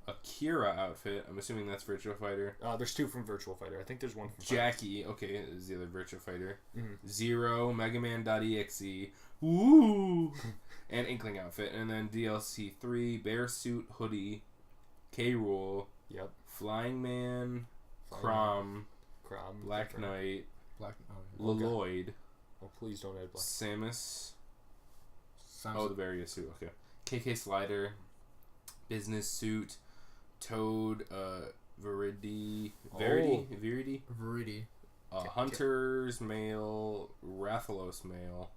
Akira outfit. I'm assuming that's Virtua Fighter. There's 2 from Virtual Fighter. I think there's 1 from Jackie, okay, is the other Virtua Fighter. Mm-hmm. Zero, Mega Man.exe, woo, and Inkling outfit, and then DLC 3, Bear Suit Hoodie, K. Rool, Yep. Flying Man, Crom, Black confirmed. Knight, Black. Lloyd, Oh, please don't add Black. Samus. Samsung. Oh, the Barrier suit. Okay. KK Slider, Business Suit, Toad, Verity, Verity. Hunter's Mail, Rathalos Mail.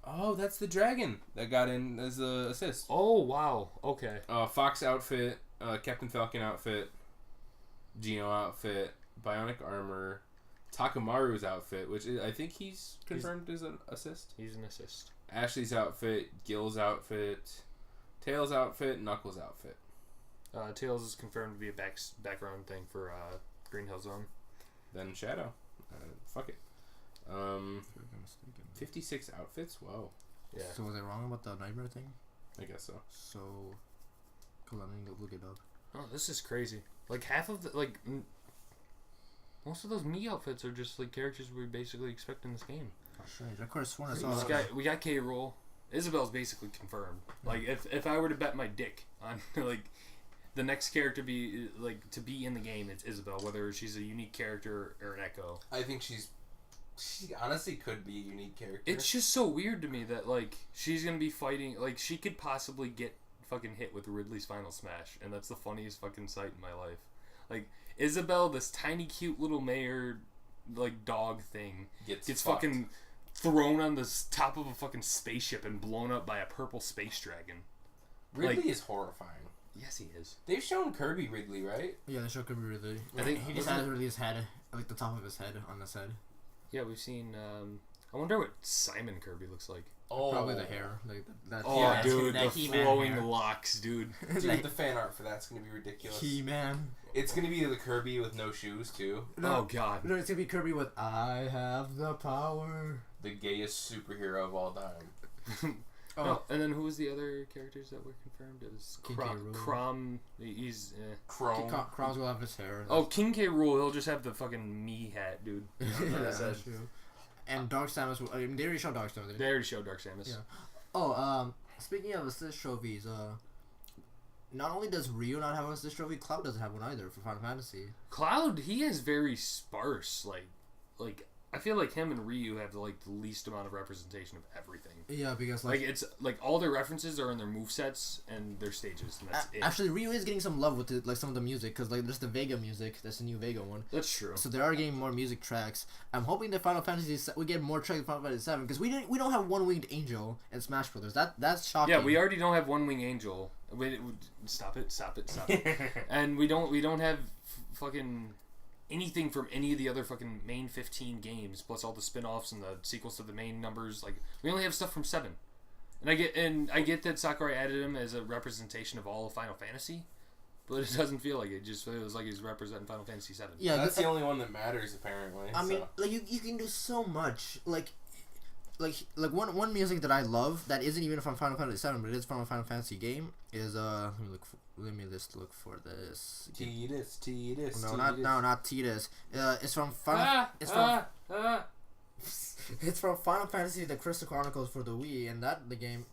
Oh, that's the dragon that got in as a assist. Oh, wow. Okay. Fox outfit, Captain Falcon outfit, Geno outfit, Bionic Armor, Takamaru's outfit, which is, I think he's confirmed as an assist. He's an assist. Ashley's outfit, Gil's outfit, Tails outfit, Knuckles outfit. Tails is confirmed to be a background thing for Green Hill Zone. Then Shadow. Fuck it. 56 outfits? Whoa. Yeah. So was I wrong about the nightmare thing? I guess so. So, hold on, I need to look it up. Oh, this is crazy. Like half of the most of those Mii outfits are just like characters we basically expect in this game. Oh, strange. Of course, one I We saw. got K. Rool. Isabel's basically confirmed. Like if I were to bet my dick on like the next character to be in the game, it's Isabel, whether she's a unique character or an Echo. I think she honestly could be a unique character. It's just so weird to me that like she's gonna be fighting, like she could possibly get fucking hit with Ridley's Final Smash, and that's the funniest fucking sight in my life. Like Isabel, this tiny cute little mare like dog thing gets fucking thrown on the top of a fucking spaceship and blown up by a purple space dragon. Ridley is horrifying. Yes, he is. They've shown Kirby Ridley, right? Yeah, they showed Kirby Ridley. I think He just has really his head, like the top of his head on his head. Yeah, we've seen. I wonder what Simon Kirby looks like. Oh, Probably the hair, like that. Oh, yeah, dude, that the He-Man flowing hair. locks, dude. Dude, Like, the fan art for that's gonna be ridiculous. He-Man. It's gonna be the Kirby with no shoes too. Oh God. No, it's gonna be Kirby with "I have the power." The gayest superhero of all time. Oh, No, and then who was the other characters that were confirmed? It was King K. Rool. Crom. He's. Chrome. Krause will have his hair. Oh, King K. Rool. He'll just have the fucking me hat, dude. yeah, that's that's true. And Dark Samus. I mean, they already showed Dark Samus. They already showed Dark Samus. Yeah. Oh, speaking of assist trophies, not only does Ryu not have an assist trophy, Cloud doesn't have one either for Final Fantasy. Cloud, he has very sparse, like I feel like him and Ryu have the least amount of representation of everything. Yeah, because Like it's like all their references are in their movesets and their stages, and that's it. actually Ryu is getting some love with it, like some of the music, because like there's the Vega music, that's the new Vega one. That's true. So they are getting more music tracks. I'm hoping that Final Fantasy we get more tracks in Final Fantasy 7 because we don't have One Winged Angel in Smash Brothers. That's shocking. Yeah, we already don't have One Wing Angel. Wait, stop it. And we don't have fucking anything from any of the other fucking main 15 games, plus all the spin-offs and the sequels to the main numbers. Like we only have stuff from 7. And I get that Sakurai added him as a representation of all of Final Fantasy, but it doesn't feel like it. Just feels like he's representing Final Fantasy 7. Yeah, That's the only one that matters apparently. I mean, like you can do so much. Like one music that I love that isn't even from Final Fantasy 7, but it is from a Final Fantasy game is let me just look for this. Tidus. Not Tidus. It's from Final. It's from Final Fantasy: The Crystal Chronicles for the Wii, and the game.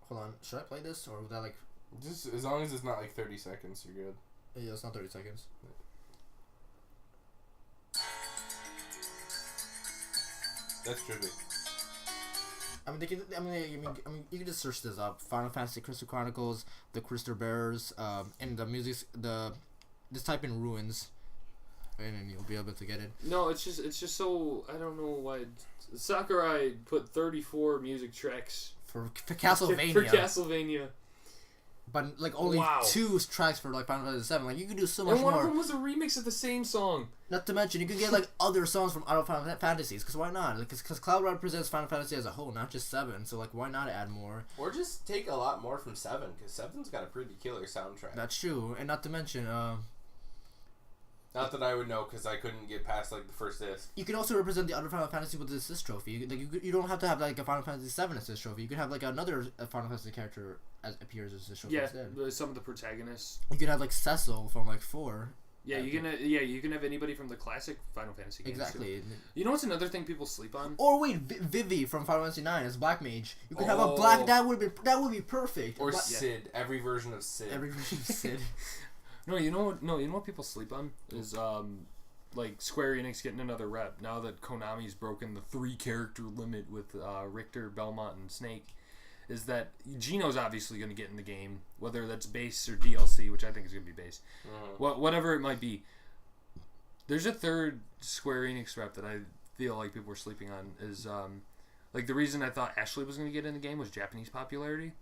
Hold on, should I play this or would that like? Just as long as it's not like 30 seconds, you're good. Yeah, it's not 30 seconds. That's trippy. I mean, you can just search this up. Final Fantasy Crystal Chronicles, the Crystal Bearers, and the music. Just type in Ruins, and then you'll be able to get it. No, it's just so I don't know why Sakurai put 34 music tracks For Castlevania. For Castlevania. But like only 2 tracks for like Final Fantasy 7. Like you could do so much And one more. of them was a remix of the same song. Not to mention you could get like other songs from other Final Fantasies. Because why not? Because Cloud represents Final Fantasy as a whole, not just 7. So like why not add more? Or just take a lot more from 7, because 7's got a pretty killer soundtrack. That's true. And not to mention Not that I would know, because I couldn't get past like the first disc. You can also represent the other Final Fantasy with the assist trophy. You don't have to have like a Final Fantasy 7 assist trophy. You could have like another Final Fantasy character appears as assist trophy instead. Some of the protagonists. You could have like Cecil from like 4. Yeah, you can have anybody from the classic Final Fantasy games. Exactly. Too. You know what's another thing people sleep on? Or wait, Vivi from Final Fantasy 9 as Black Mage. You could have a black. That would be perfect. Or Sid, every version of Sid. Every version of Sid. You know what people sleep on is like Square Enix getting another rep now that Konami's broken the 3 character limit with Richter, Belmont, and Snake. Is that Gino's obviously going to get in the game, whether that's base or DLC, which I think is going to be base. Whatever it might be. There's a third Square Enix rep that I feel like people were sleeping on is like the reason I thought Ashley was going to get in the game was Japanese popularity,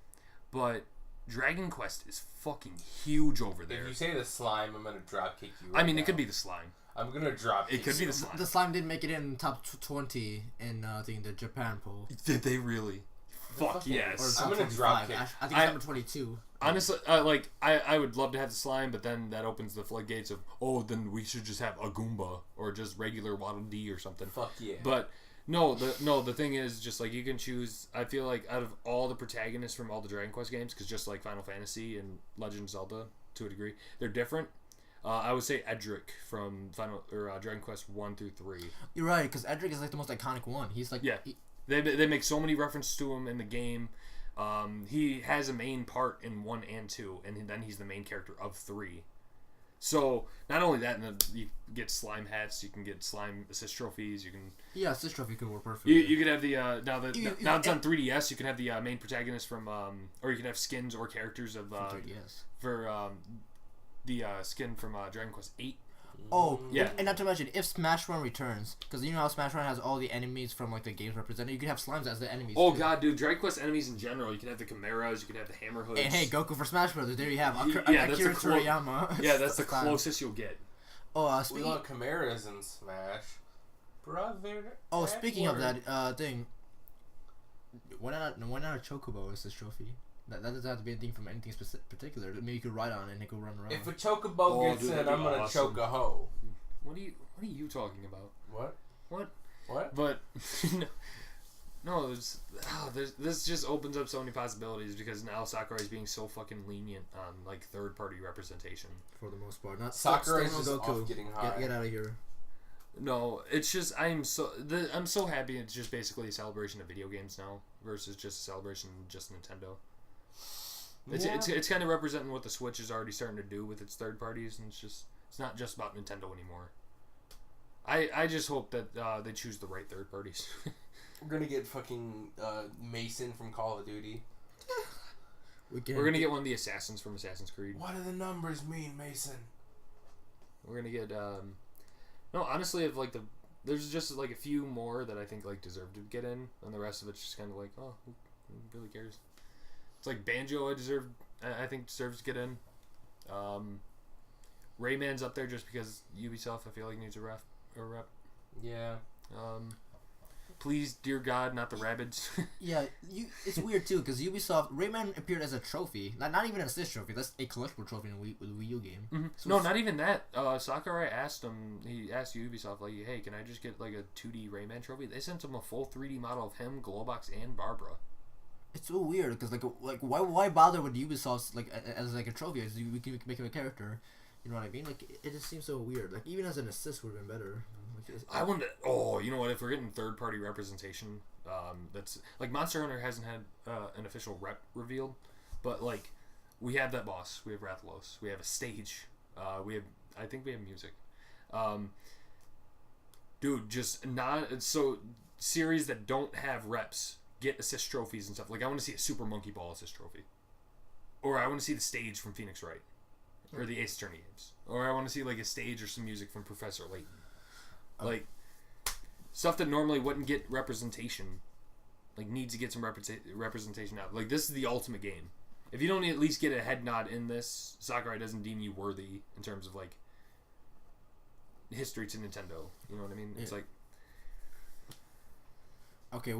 but Dragon Quest is fucking huge over there. If you say the slime, I'm gonna drop kick you. I mean, it could be the slime. I'm gonna drop. It could be the slime. The slime did make it in top 20 in I think the Japan poll. Did they really? Fuck yes. I'm gonna drop kick. I think it's number 22. Honestly, like I would love to have the slime, but then that opens the floodgates of then we should just have a Goomba or just regular Waddle Dee or something. Fuck yeah. But the thing is just like you can choose. I feel like out of all the protagonists from all the Dragon Quest games, because just like Final Fantasy and Legend of Zelda to a degree, they're different. I would say Edric from Dragon Quest 1 through 3. You're right, because Edric is like the most iconic one. He's like They make so many references to him in the game. He has a main part in 1 and 2, and then he's the main character of 3. So not only that, you get slime hats, you can get slime assist trophies, you can assist trophy could work perfectly. You could have the now it's on 3DS. You can have the main protagonist from or you can have skins or characters of 3DS for the skin from Dragon Quest 8. Oh, yeah. And not to mention, if Smash Run returns, because you know how Smash Run has all the enemies from like the games represented, you can have slimes as the enemies. Oh, too. God, dude. Dragon Quest enemies in general. You can have the Chimeras, you can have the Hammer Hoods. And hey, Goku for Smash Brothers, there you have Akira Toriyama. Yeah, that's the closest you'll get. Oh, we want Chimeras in Smash. Brother. Oh, speaking of that thing, why not a Chocobo as this trophy? That doesn't have to be anything from anything particular. Maybe you could ride on it and it could run around. If a Chocobo gets in, I'm gonna choke a hoe. What are you talking about? What? But no, this just opens up so many possibilities because now Sakurai's being so fucking lenient on like third party representation for the most part. Not Sakurai's just off getting high. Get out of here. No, it's just I'm so happy. It's just basically a celebration of video games now versus just a celebration of just Nintendo. It's kind of representing what the Switch is already starting to do with its third parties, and it's not just about Nintendo anymore. I just hope that they choose the right third parties. We're gonna get fucking Mason from Call of Duty. We're gonna get one of the assassins from Assassin's Creed. What do the numbers mean, Mason? We're gonna get no, honestly, if like there's just like a few more that I think like deserve to get in, and the rest of it's just kind of like who really cares? It's like Banjo. I think deserves to get in. Rayman's up there just because Ubisoft I feel like needs a rep. Yeah. Please, dear God, not the Rabbids. Yeah, it's weird too because Ubisoft Rayman appeared as a trophy, not even an assist trophy. That's a collectible trophy in a Wii U game. Mm-hmm. So no, not even that. Sakurai asked him. He asked Ubisoft like, "Hey, can I just get like a 2D Rayman trophy?" They sent him a full 3D model of him, Globox, and Barbara. It's so weird because like why bother with Ubisoft like as like a trophy? As we can make him a character, you know what I mean? Like it just seems so weird. Like even as an assist would have been better. I wonder. Oh, you know what? If we're getting third party representation, that's like Monster Hunter hasn't had an official rep revealed, but like we have that boss. We have Rathalos. We have a stage. I think we have music. Dude, just not so series that don't have reps get assist trophies and stuff. Like I want to see a Super Monkey Ball assist trophy, or I want to see the stage from Phoenix Wright, or the Ace Attorney games, or I want to see like a stage or some music from Professor Layton. Like stuff that normally wouldn't get representation, like needs to get some representation out. Like this is the ultimate game. If you don't at least get a head nod in this, Sakurai doesn't deem you worthy in terms of like history to Nintendo. You know what I mean? It's like. Okay,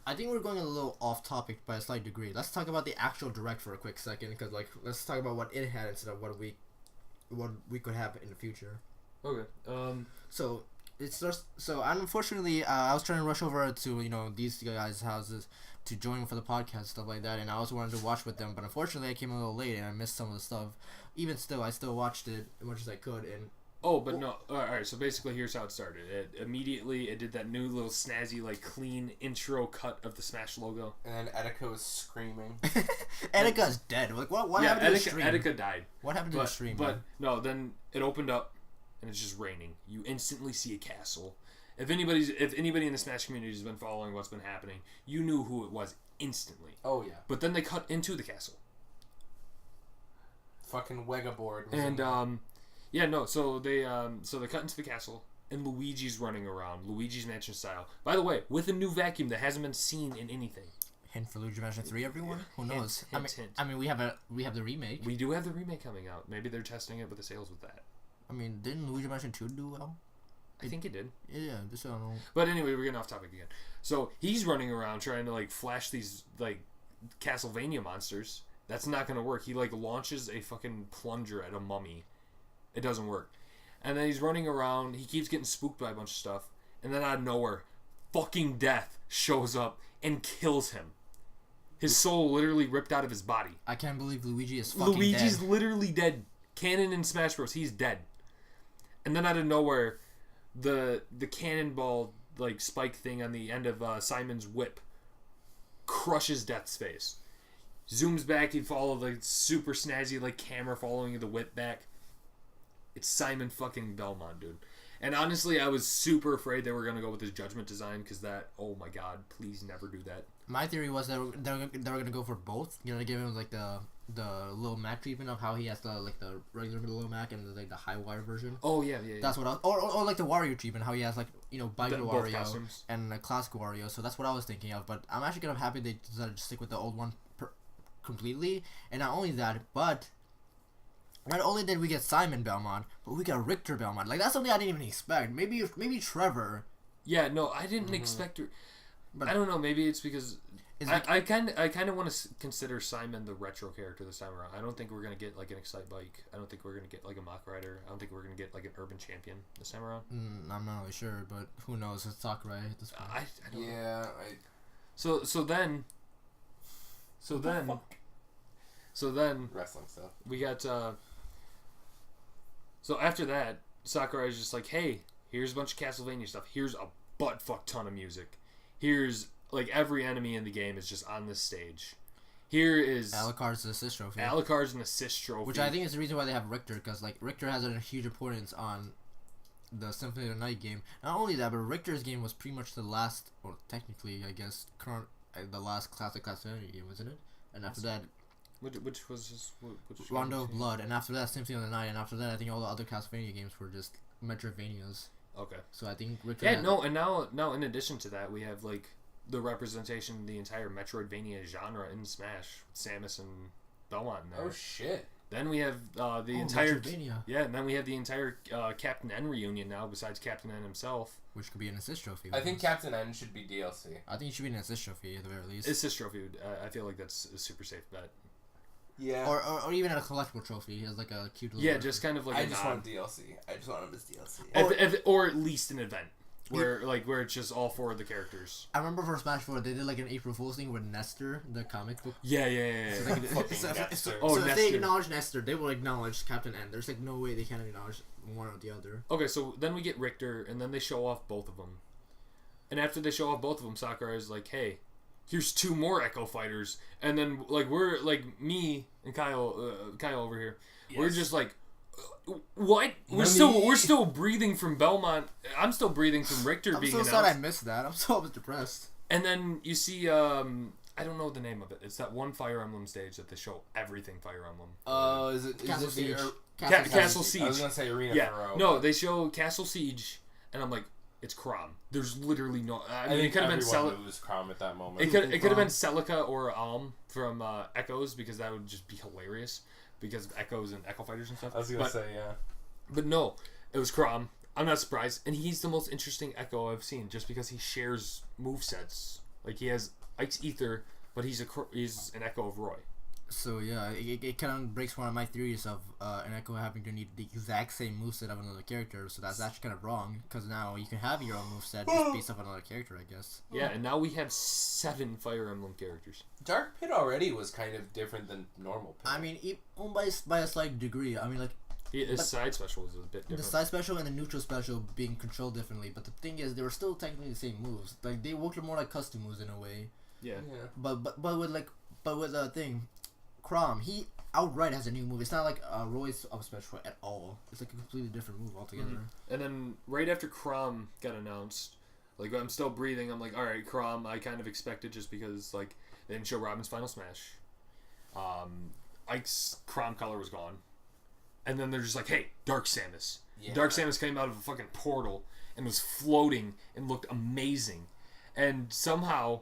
I think we're going a little off topic by a slight degree. Let's talk about the actual direct for a quick second, because like let's talk about what it had instead of what we could have in the future. Okay. So it's just so unfortunately I was trying to rush over to these guys' houses to join for the podcast and stuff like that, and I also wanted to watch with them, but unfortunately I came a little late and I missed some of the stuff. Even still, I still watched it as much as I could, and No. Alright, so basically here's how it started. It did that new little snazzy, like, clean intro cut of the Smash logo. And then Etika was screaming. Etika's dead. Like, what happened to the stream? Etika died. What happened to the stream? But, no, then it opened up, and it's just raining. You instantly see a castle. If anybody in the Smash community has been following what's been happening, you knew who it was instantly. Oh, yeah. But then they cut into the castle. Fucking Wegaboard. And, so they cut into the castle, and Luigi's running around, Luigi's Mansion style. By the way, with a new vacuum that hasn't been seen in anything. Hint for Luigi Mansion 3, everyone? Who knows? Hint. I mean, we have the remake. We do have the remake coming out. Maybe they're testing it with the sales with that. I mean, didn't Luigi Mansion 2 do well? I think it did. Yeah, just I don't know. But anyway, we're getting off topic again. So he's running around trying to like flash these like Castlevania monsters. That's not gonna work. He like launches a fucking plunger at a mummy. It doesn't work. And then he's running around. He keeps getting spooked by a bunch of stuff. And then out of nowhere, fucking death shows up and kills him. His soul literally ripped out of his body. I can't believe Luigi is fucking Luigi's dead. literally dead. Canon in Smash Bros. He's dead. And then out of nowhere, the cannonball like spike thing on the end of Simon's whip crushes Death's face. Zooms back, you follow the super snazzy like camera following the whip back. It's Simon fucking Belmont, dude. And honestly, I was super afraid they were gonna go with his Judgment design because oh my god, please never do that. My theory was that they were gonna go for both. Give him like the little Mac treatment of how he has the regular little Mac and the high wire version. Oh yeah. That's what I was, or like the Wario treatment, how he has Biker Wario costumes. and a classic Wario. So that's what I was thinking of. But I'm actually kind of happy they decided to stick with the old one completely. And not only that, but not only did we get Simon Belmont, but we got Richter Belmont. Like that's something I didn't even expect. Maybe Trevor. Yeah, no, I didn't expect. But I don't know. Maybe it's because I kind of want to consider Simon the retro character this time around. I don't think we're gonna get like an Excite Bike. I don't think we're gonna get like a Mach Rider. I don't think we're gonna get like an Urban Champion this time around. I'm not really sure, but who knows? It's Sakurai at this point. I don't know. Yeah. So then Wrestling stuff. we got. So after that, Sakurai's just like, hey, here's a bunch of Castlevania stuff. Here's a butt fuck ton of music. Here's like every enemy in the game is just on this stage. Here is Alucard's assist trophy. Alucard's an assist trophy, which I think is the reason why they have Richter, because like Richter has a huge importance on the Symphony of the Night game. Not only that, but Richter's game was pretty much the last, or technically, I guess, the last classic Castlevania game, wasn't it? And after that, which was just which Rondo of Blood, and after that, Symphony of the Night, and after that, I think all the other Castlevania games were just Metroidvanias. Okay. So I think Richter. Yeah, no, and now in addition to that, we have like the representation of the entire Metroidvania genre in Smash, Samus and Belmont in there. Oh shit. Then we have the entire Metroidvania. Yeah, and then we have the entire Captain N reunion now, besides Captain N himself, which could be an assist trophy. I think Captain N should be DLC. I think it should be an assist trophy at the very least. Assist trophy. I feel like that's a super safe bet. Yeah. Or even a collectible trophy as like a cute little. Yeah, just kind of like. I just want DLC. I just want him as DLC. Or at least an event. Where it's just all four of the characters. I remember for Smash 4 they did like an April Fool's thing with Nestor, the comic book. Yeah. So if they acknowledge Nestor, they will acknowledge Captain N. There's like no way they can't acknowledge one or the other. Okay, so then we get Richter, and then they show off both of them. And after they show off both of them, Sakurai is like, "Hey, here's two more Echo Fighters." And then like we're like me and Kyle over here, we're just like. What? We're still breathing from Belmont. I'm still breathing from Richter being announced. I'm so sad I missed that. I'm so depressed. And then you see, I don't know the name of it. It's that one Fire Emblem stage that they show everything Fire Emblem. Is it Castle Siege? Castle Siege. I was gonna say Arena Faro. No, they show Castle Siege, and I'm like, it's Chrom. There's literally no. I mean, think it could have been everyone was Chrom at that moment. It could have been Celica or Alm from Echoes, because that would just be hilarious. Because of Echoes and Echo Fighters and stuff. I was gonna say, yeah. But no, it was Chrom. I'm not surprised. And he's the most interesting Echo I've seen, just because he shares movesets. Like, he has Ike's Ether, but he's an Echo of Roy. So yeah, it kind of breaks one of my theories of an Echo having to need the exact same moveset of another character. So that's actually kind of wrong, because now you can have your own moveset just based off another character, I guess. Yeah, and now we have 7 Fire Emblem characters. Dark Pit already was kind of different than normal Pit. I mean, by a slight degree. I mean, like His side special was a bit different. the side special and the neutral special being controlled differently. But the thing is, they were still technically the same moves. Like they worked more like custom moves in a way. Yeah. But with the thing. Crom, he outright has a new move. It's not like Roy's up special at all. It's like a completely different move altogether. Mm-hmm. And then right after Crom got announced, like I'm still breathing. I'm like, all right, Crom. I kind of expected just because like they didn't show Robin's Final Smash. Ike's Crom color was gone, and then they're just like, hey, Dark Samus. Yeah. Dark Samus came out of a fucking portal and was floating and looked amazing, and somehow,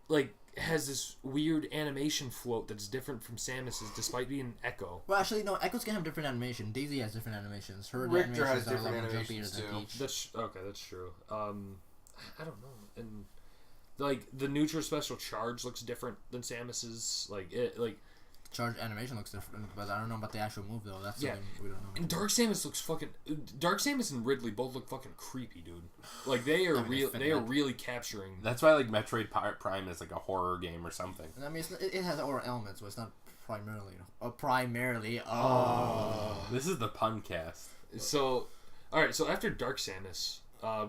like, has this weird animation float that's different from Samus's despite being Echo. Well, actually, no. Echo's gonna have different animation. Daisy has different animations. Her Richter animations has are a lot different more animations jumpier than too. Peach. That's okay. That's true. I don't know. And like the neutral special charge looks different than Samus's. Charge animation looks different, but I don't know about the actual move though. That's something we don't know. And Dark Samus looks fucking. Dark Samus and Ridley both look fucking creepy, dude. Like they are They are really capturing. That's why like Metroid Prime is like a horror game or something. And I mean, it has horror elements, but it's not primarily. This is the pun cast. So, all right. So after Dark Samus,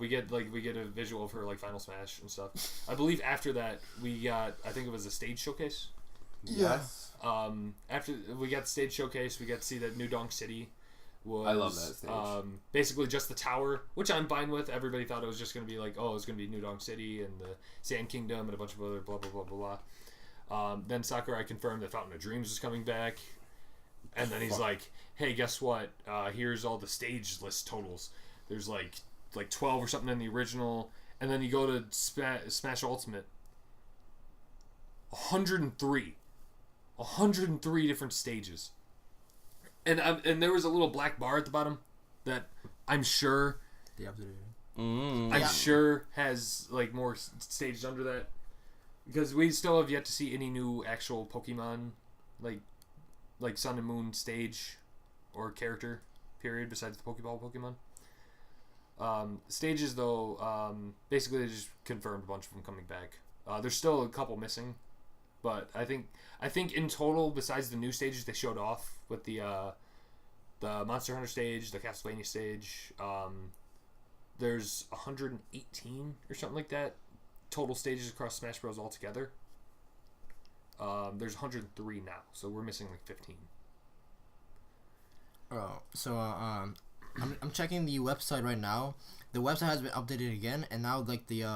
we get a visual of her like Final Smash and stuff. I believe after that we got, I think it was a stage showcase. Yes. After we got the stage showcase, we got to see that New Donk City was. I love that stage. Basically just the tower, which I'm fine with. Everybody thought it was just going to be like, oh, it's going to be New Donk City and the Sand Kingdom and a bunch of other blah blah blah blah blah. Then Sakurai confirmed that Fountain of Dreams is coming back, and then he's like, hey, guess what? Here's all the stage list totals. There's like 12 or something in the original, and then you go to Smash Ultimate. 103 different stages, and there was a little black bar at the bottom that I'm sure sure has like more stages under that, because we still have yet to see any new actual Pokemon like Sun and Moon stage or character period besides the Pokeball Pokemon. Stages though, basically they just confirmed a bunch of them coming back. There's still a couple missing. But I think in total, besides the new stages they showed off with the Monster Hunter stage, the Castlevania stage, there's 118 or something like that total stages across Smash Bros. Altogether. There's 103 now, so we're missing like 15. Oh, so I'm checking the website right now. The website has been updated again, and now like the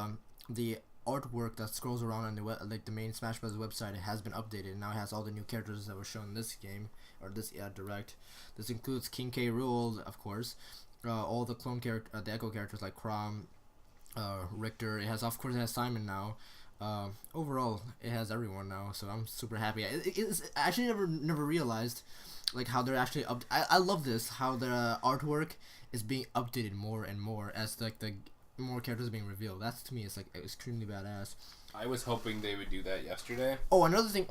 artwork that scrolls around on the main Smash Bros. Website has been updated. Now it has all the new characters that were shown in this game or this direct. This includes King K. Rool, of course, all the clone the Echo characters like Crom, Richter. It has Simon now. Overall, it has everyone now, so I'm super happy. It's I actually never realized like how they're actually I love this, how the artwork is being updated more and more as like the more characters being revealed. That's, to me, it's like extremely badass. I was hoping they would do that yesterday. Oh, another thing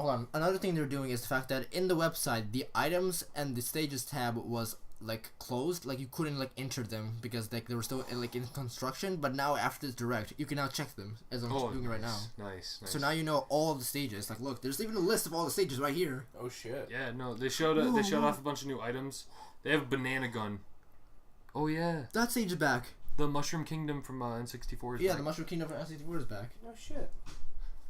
they're doing is the fact that in the website, the items and the stages tab was like closed, like you couldn't like enter them because like they were still like in construction. But now after this direct, you can now check them as I'm doing right now. Nice. So now you know all of the stages. Like, look, there's even a list of all the stages right here. Oh shit. Yeah, no, they showed off a bunch of new items. They have a banana gun. Oh yeah. That stage is back. The Mushroom Kingdom from N64 is back. The Mushroom Kingdom from N64 is back. Oh shit.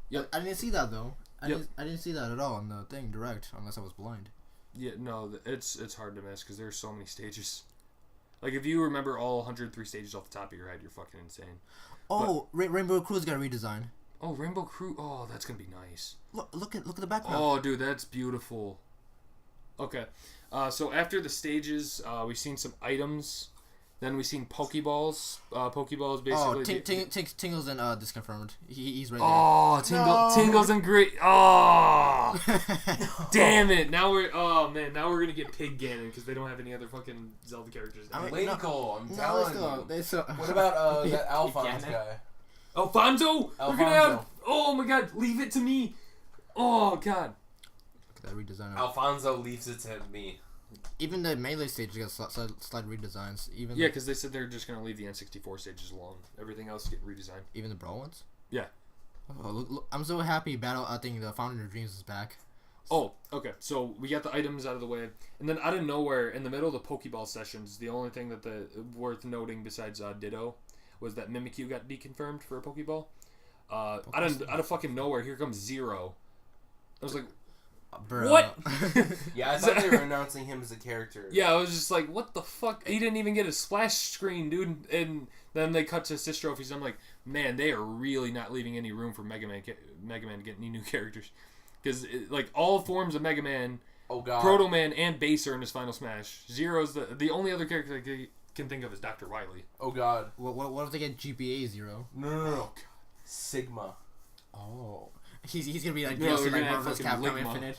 Yep. I didn't see that though. I didn't see that at all on the thing direct, unless I was blind. Yeah, no, it's hard to miss because there's so many stages. Like if you remember all 103 stages off the top of your head, you're fucking insane. Oh, Rainbow Crew's got a redesign. Oh, Rainbow Crew. Oh, that's gonna be nice. Look at the background. Oh, dude, that's beautiful. Okay, so after the stages, we've seen some items. Then we've seen Pokeballs. Pokeballs basically. Oh, Tingle's and disconfirmed. He's right there. Oh, Tingle's and great. Oh, damn it! Now we're gonna get Pig Ganon because they don't have any other fucking Zelda characters. I'm telling you. What about that Alphonse guy? Alfonso? We're gonna have. Oh my god! Leave it to me. Oh god. that redesign. Alfonso leaves it to me. Even the melee stage gets slight redesigns. Even Yeah, because they said they're just gonna leave the N64 stages alone. Everything else get redesigned. even the brawl ones. Yeah. Oh, look, I'm so happy. I think the Fountain of Dreams is back. Oh, okay. So we got the items out of the way, and then out of nowhere, in the middle of the Pokeball sessions, the only thing that worth noting besides Ditto was that Mimikyu got deconfirmed for a Pokeball. Out of fucking nowhere, here comes Zero. I was like, Bro. what? Yeah, I thought they were announcing him as a character. Yeah, I was just like, what the fuck? He didn't even get a splash screen, dude. And then they cut to assist trophies. I'm like, man, they are really not leaving any room for Mega Man to get any new characters. Because, like, all forms of Mega Man, Oh god. Proto Man, and Base are in his final smash. Zero's the only other character I can think of is Dr. Wily. Oh god. What if they get GPA 0? No. Sigma. Oh. He's gonna be like No, DLC they're like gonna have Marvel's fucking Capcom Ligma.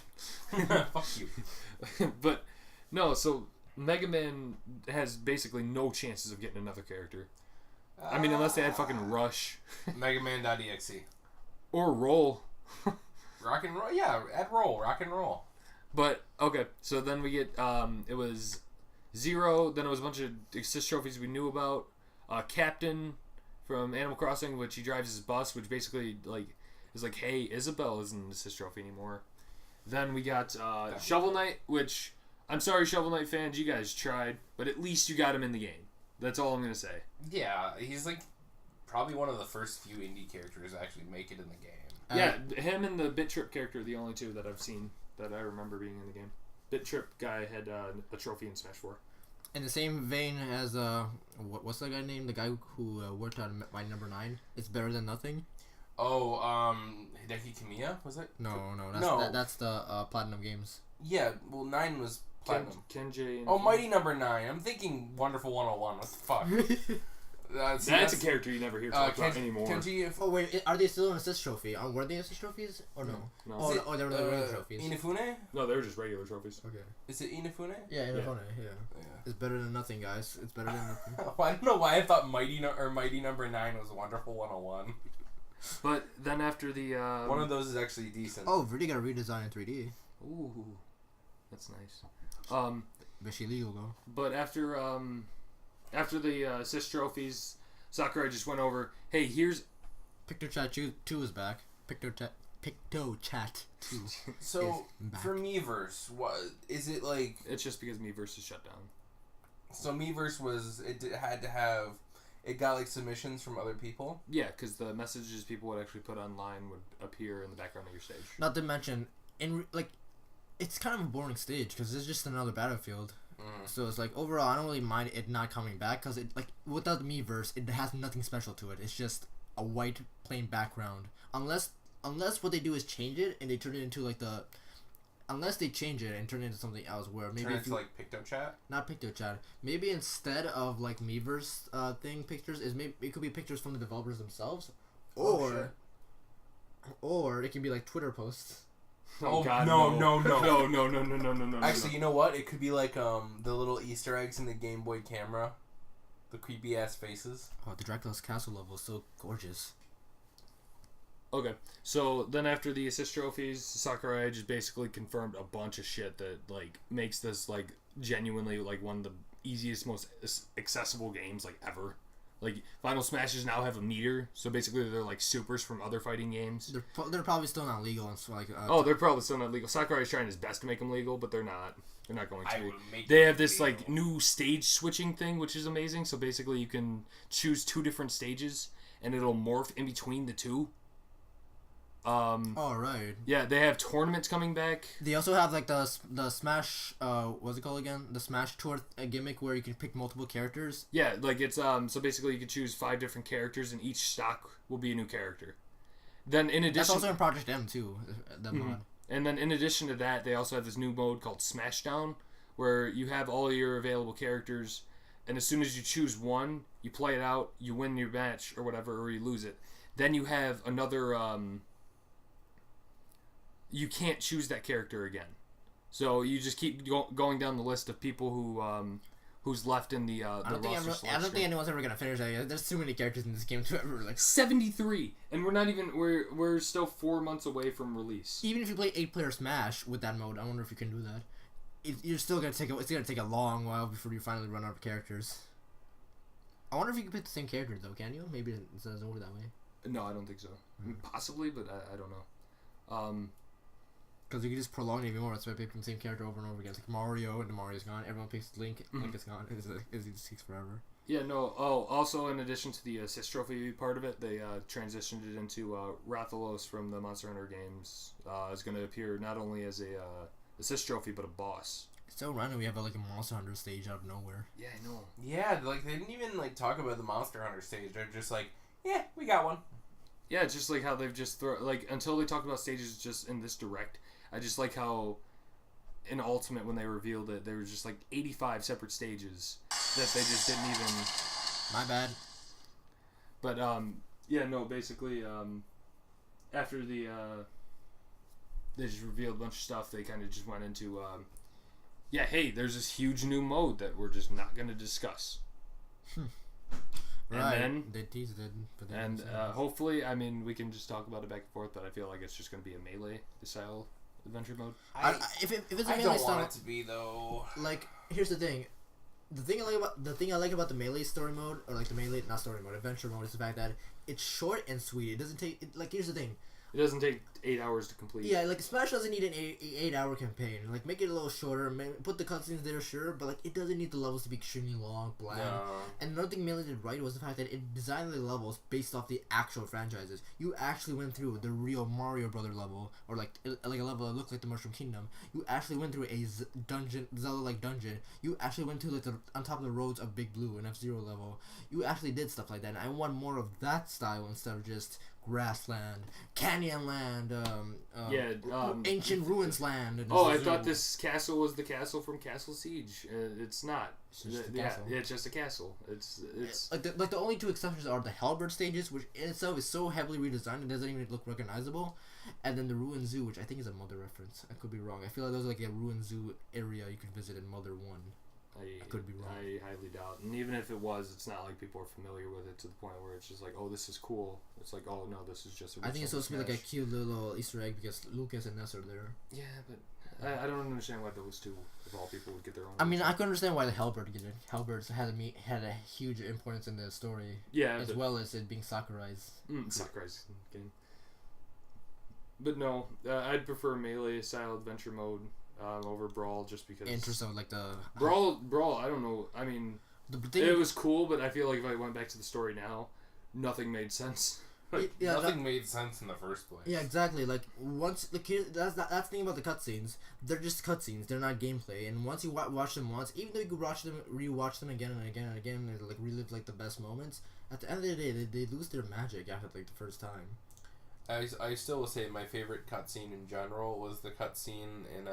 Infinite. Fuck you. But, no, so Mega Man has basically no chances of getting another character. I mean, unless they had fucking Rush. Mega Man.exe. Or Roll. Rock and roll. Yeah, add roll. Rock and roll. But, okay, so then we get, it was Zero, then it was a bunch of assist trophies we knew about. Captain from Animal Crossing, which he drives his bus, which basically, like, is like, hey, Isabelle isn't an assist trophy anymore. Then we got Shovel Knight, which, I'm sorry, Shovel Knight fans, you guys tried, but at least you got him in the game. That's all I'm going to say. Yeah, he's like probably one of the first few indie characters to actually make it in the game. Yeah, him and the Bit Trip character are the only two that I've seen that I remember being in the game. Bit Trip guy had a trophy in Smash 4. In the same vein as what's that guy named? The guy who worked on My Number 9. It's Better Than Nothing. Oh, Hideki Kamiya, was it? No, that's the Platinum Games. Yeah, well, 9 was Platinum. Kenji. Oh, Mighty Number 9. I'm thinking Wonderful 101. What the fuck? That's a character you never hear talked about anymore. Kenji, Oh wait, are they still an assist trophy? Were they assist trophies or no? No. Oh, they were the regular trophies. Inafune? No, they were just regular trophies. Okay. Is it Inafune? Yeah, Yeah. yeah. It's better than nothing, guys. It's better than nothing. I don't know why I thought Mighty Number 9 was Wonderful 101. But then after the One of those is actually decent. Oh, really got a redesign in 3D. Ooh, that's nice. But she legal though. But after the assist trophies, Sakurai just went over. Hey, here's Picto Chat 2 is back. Picto Chat 2. So is back. for Miiverse, what is it like? it's just because Miiverse is shut down. So Miiverse had to have. It got like submissions from other people. Yeah, because the messages people would actually put online would appear in the background of your stage. Not to mention, it's kind of a boring stage because it's just another Battlefield. So it's like overall, I don't really mind it not coming back because it without the Miiverse, it has nothing special to it. It's just a white plain background. Unless what they do is change it and they turn it into unless they change it and turn it into something else where maybe Turn it to like PictoChat. not PictoChat. Maybe instead of like Miiverse pictures it could be pictures from the developers themselves, or it can be like Twitter posts. Oh, God, no. No. Actually, you know what? It could be like the little Easter eggs in the Game Boy camera, the creepy ass faces. Oh, the Dracula's castle level is so gorgeous. Okay, so then after the assist trophies, Sakurai just basically confirmed a bunch of shit that like makes this like genuinely like one of the easiest, most accessible games like ever. Like Final Smashes now have a meter, so basically they're like supers from other fighting games. They're probably still not legal and so They're probably still not legal. Sakurai's trying his best to make them legal, but they're not. They're not going to. I would make They it have this legal. like new stage switching thing, which is amazing. So basically, you can choose 2 different stages, and it'll morph in between the 2. All right. Yeah, they have tournaments coming back. They also have like the Smash what's it called again? The Smash Tour gimmick where you can pick multiple characters. Yeah, like it's so basically you can choose 5 different characters, and each stock will be a new character. Then in addition, That's also in Project M too. The mod. And then in addition to that, they also have this new mode called Smashdown, where you have all your available characters, and as soon as you choose one, you play it out, you win your match or whatever, or you lose it. Then you have another. You can't choose that character again, so you just keep going down the list of people who's left in the I don't think roster I don't think anyone's ever gonna finish that. There's too many characters in this game to ever like. 73, and we're still 4 months away from release. Even if you play 8-player Smash with that mode, I wonder if you can do that. You're still gonna take it's gonna take a long while before you finally run out of characters. I wonder if you can pick the same character though. Can you? Maybe it's not over that way. No, I don't think so. I mean, possibly, but I don't know. Because you can just prolong it even more. That's why I pick the same character over and over again. It's like Mario, and Mario's gone. Everyone picks Link, Link is gone. It just takes forever. Yeah, no. Oh, also in addition to the assist trophy part of it, they transitioned it into Rathalos from the Monster Hunter games. Is going to appear not only as a assist trophy, but a boss. It's so random we have like a Monster Hunter stage out of nowhere. Yeah, I know. Yeah, like they didn't even like talk about the Monster Hunter stage. They're just like, yeah, we got one. Yeah, it's just like how they've just until they talked about stages just in this direct. I just like how in Ultimate when they revealed it, there was just like 85 separate stages that they just didn't even. My bad. But yeah, no, basically after the they just revealed a bunch of stuff. They kind of just went into yeah, hey, there's this huge new mode that we're just not going to discuss. Right. And then, they teased it. But they and didn't say it. hopefully, I mean, we can just talk about it back and forth, but I feel like it's just going to be a melee style adventure mode. If it's a I melee don't style, want it to be though. like here's the thing. The thing I like about the melee story mode, or like the melee not story mode, adventure mode, is the fact that it's short and sweet. It doesn't take like here's the thing. It doesn't take 8 hours to complete. Yeah, like Smash doesn't need an 8-hour campaign. Like make it a little shorter. Put the cutscenes there, sure, but like it doesn't need the levels to be extremely long, bland. No. And another thing Melee did right was the fact that it designed the levels based off the actual franchises. You actually went through the real Mario Brother level, or like a level that looked like the Mushroom Kingdom. You actually went through a Zelda-like dungeon. You actually went to like on top of the roads of Big Blue and F-Zero level. You actually did stuff like that, and I want more of that style instead of just Grassland, Canyonland, Ancient Ruins Land. And I thought this castle was the castle from Castle Siege. It's not. It's just a Yeah, castle. it's just a castle. It's like the only two exceptions are the Halberd stages, which in itself is so heavily redesigned it doesn't even look recognizable, and then the Ruin Zoo, which I think is a Mother reference. I could be wrong. I feel like there's like a Ruin Zoo area you could visit in Mother 1. I could be wrong. I highly doubt. And even if it was, it's not like people are familiar with it to the point where it's just like, oh, this is cool. It's like, oh, no, this is just a I think it's supposed to be like a Smash. cute little Easter egg because Lucas and Ness are there. Yeah, but I don't understand why those two, of all people, would get their own. I mean, I can understand why the Halberd did it. Halberds had a huge importance in the story, yeah, as well as it being Sakurai's. Sakurai's game. But no, I'd prefer melee style adventure mode over Brawl just because. Interest of like the Brawl. I don't know. I mean, it was cool, but I feel like if I went back to the story now, nothing made sense. Nothing made sense in the first place. Yeah, exactly. Like once that's the thing about the cutscenes. They're just cutscenes. They're not gameplay. And once you watch them once, even though you could rewatch them again and again and again, and like relive like the best moments. At the end of the day, they lose their magic after like the first time. I still will say my favorite cutscene in general was the cutscene in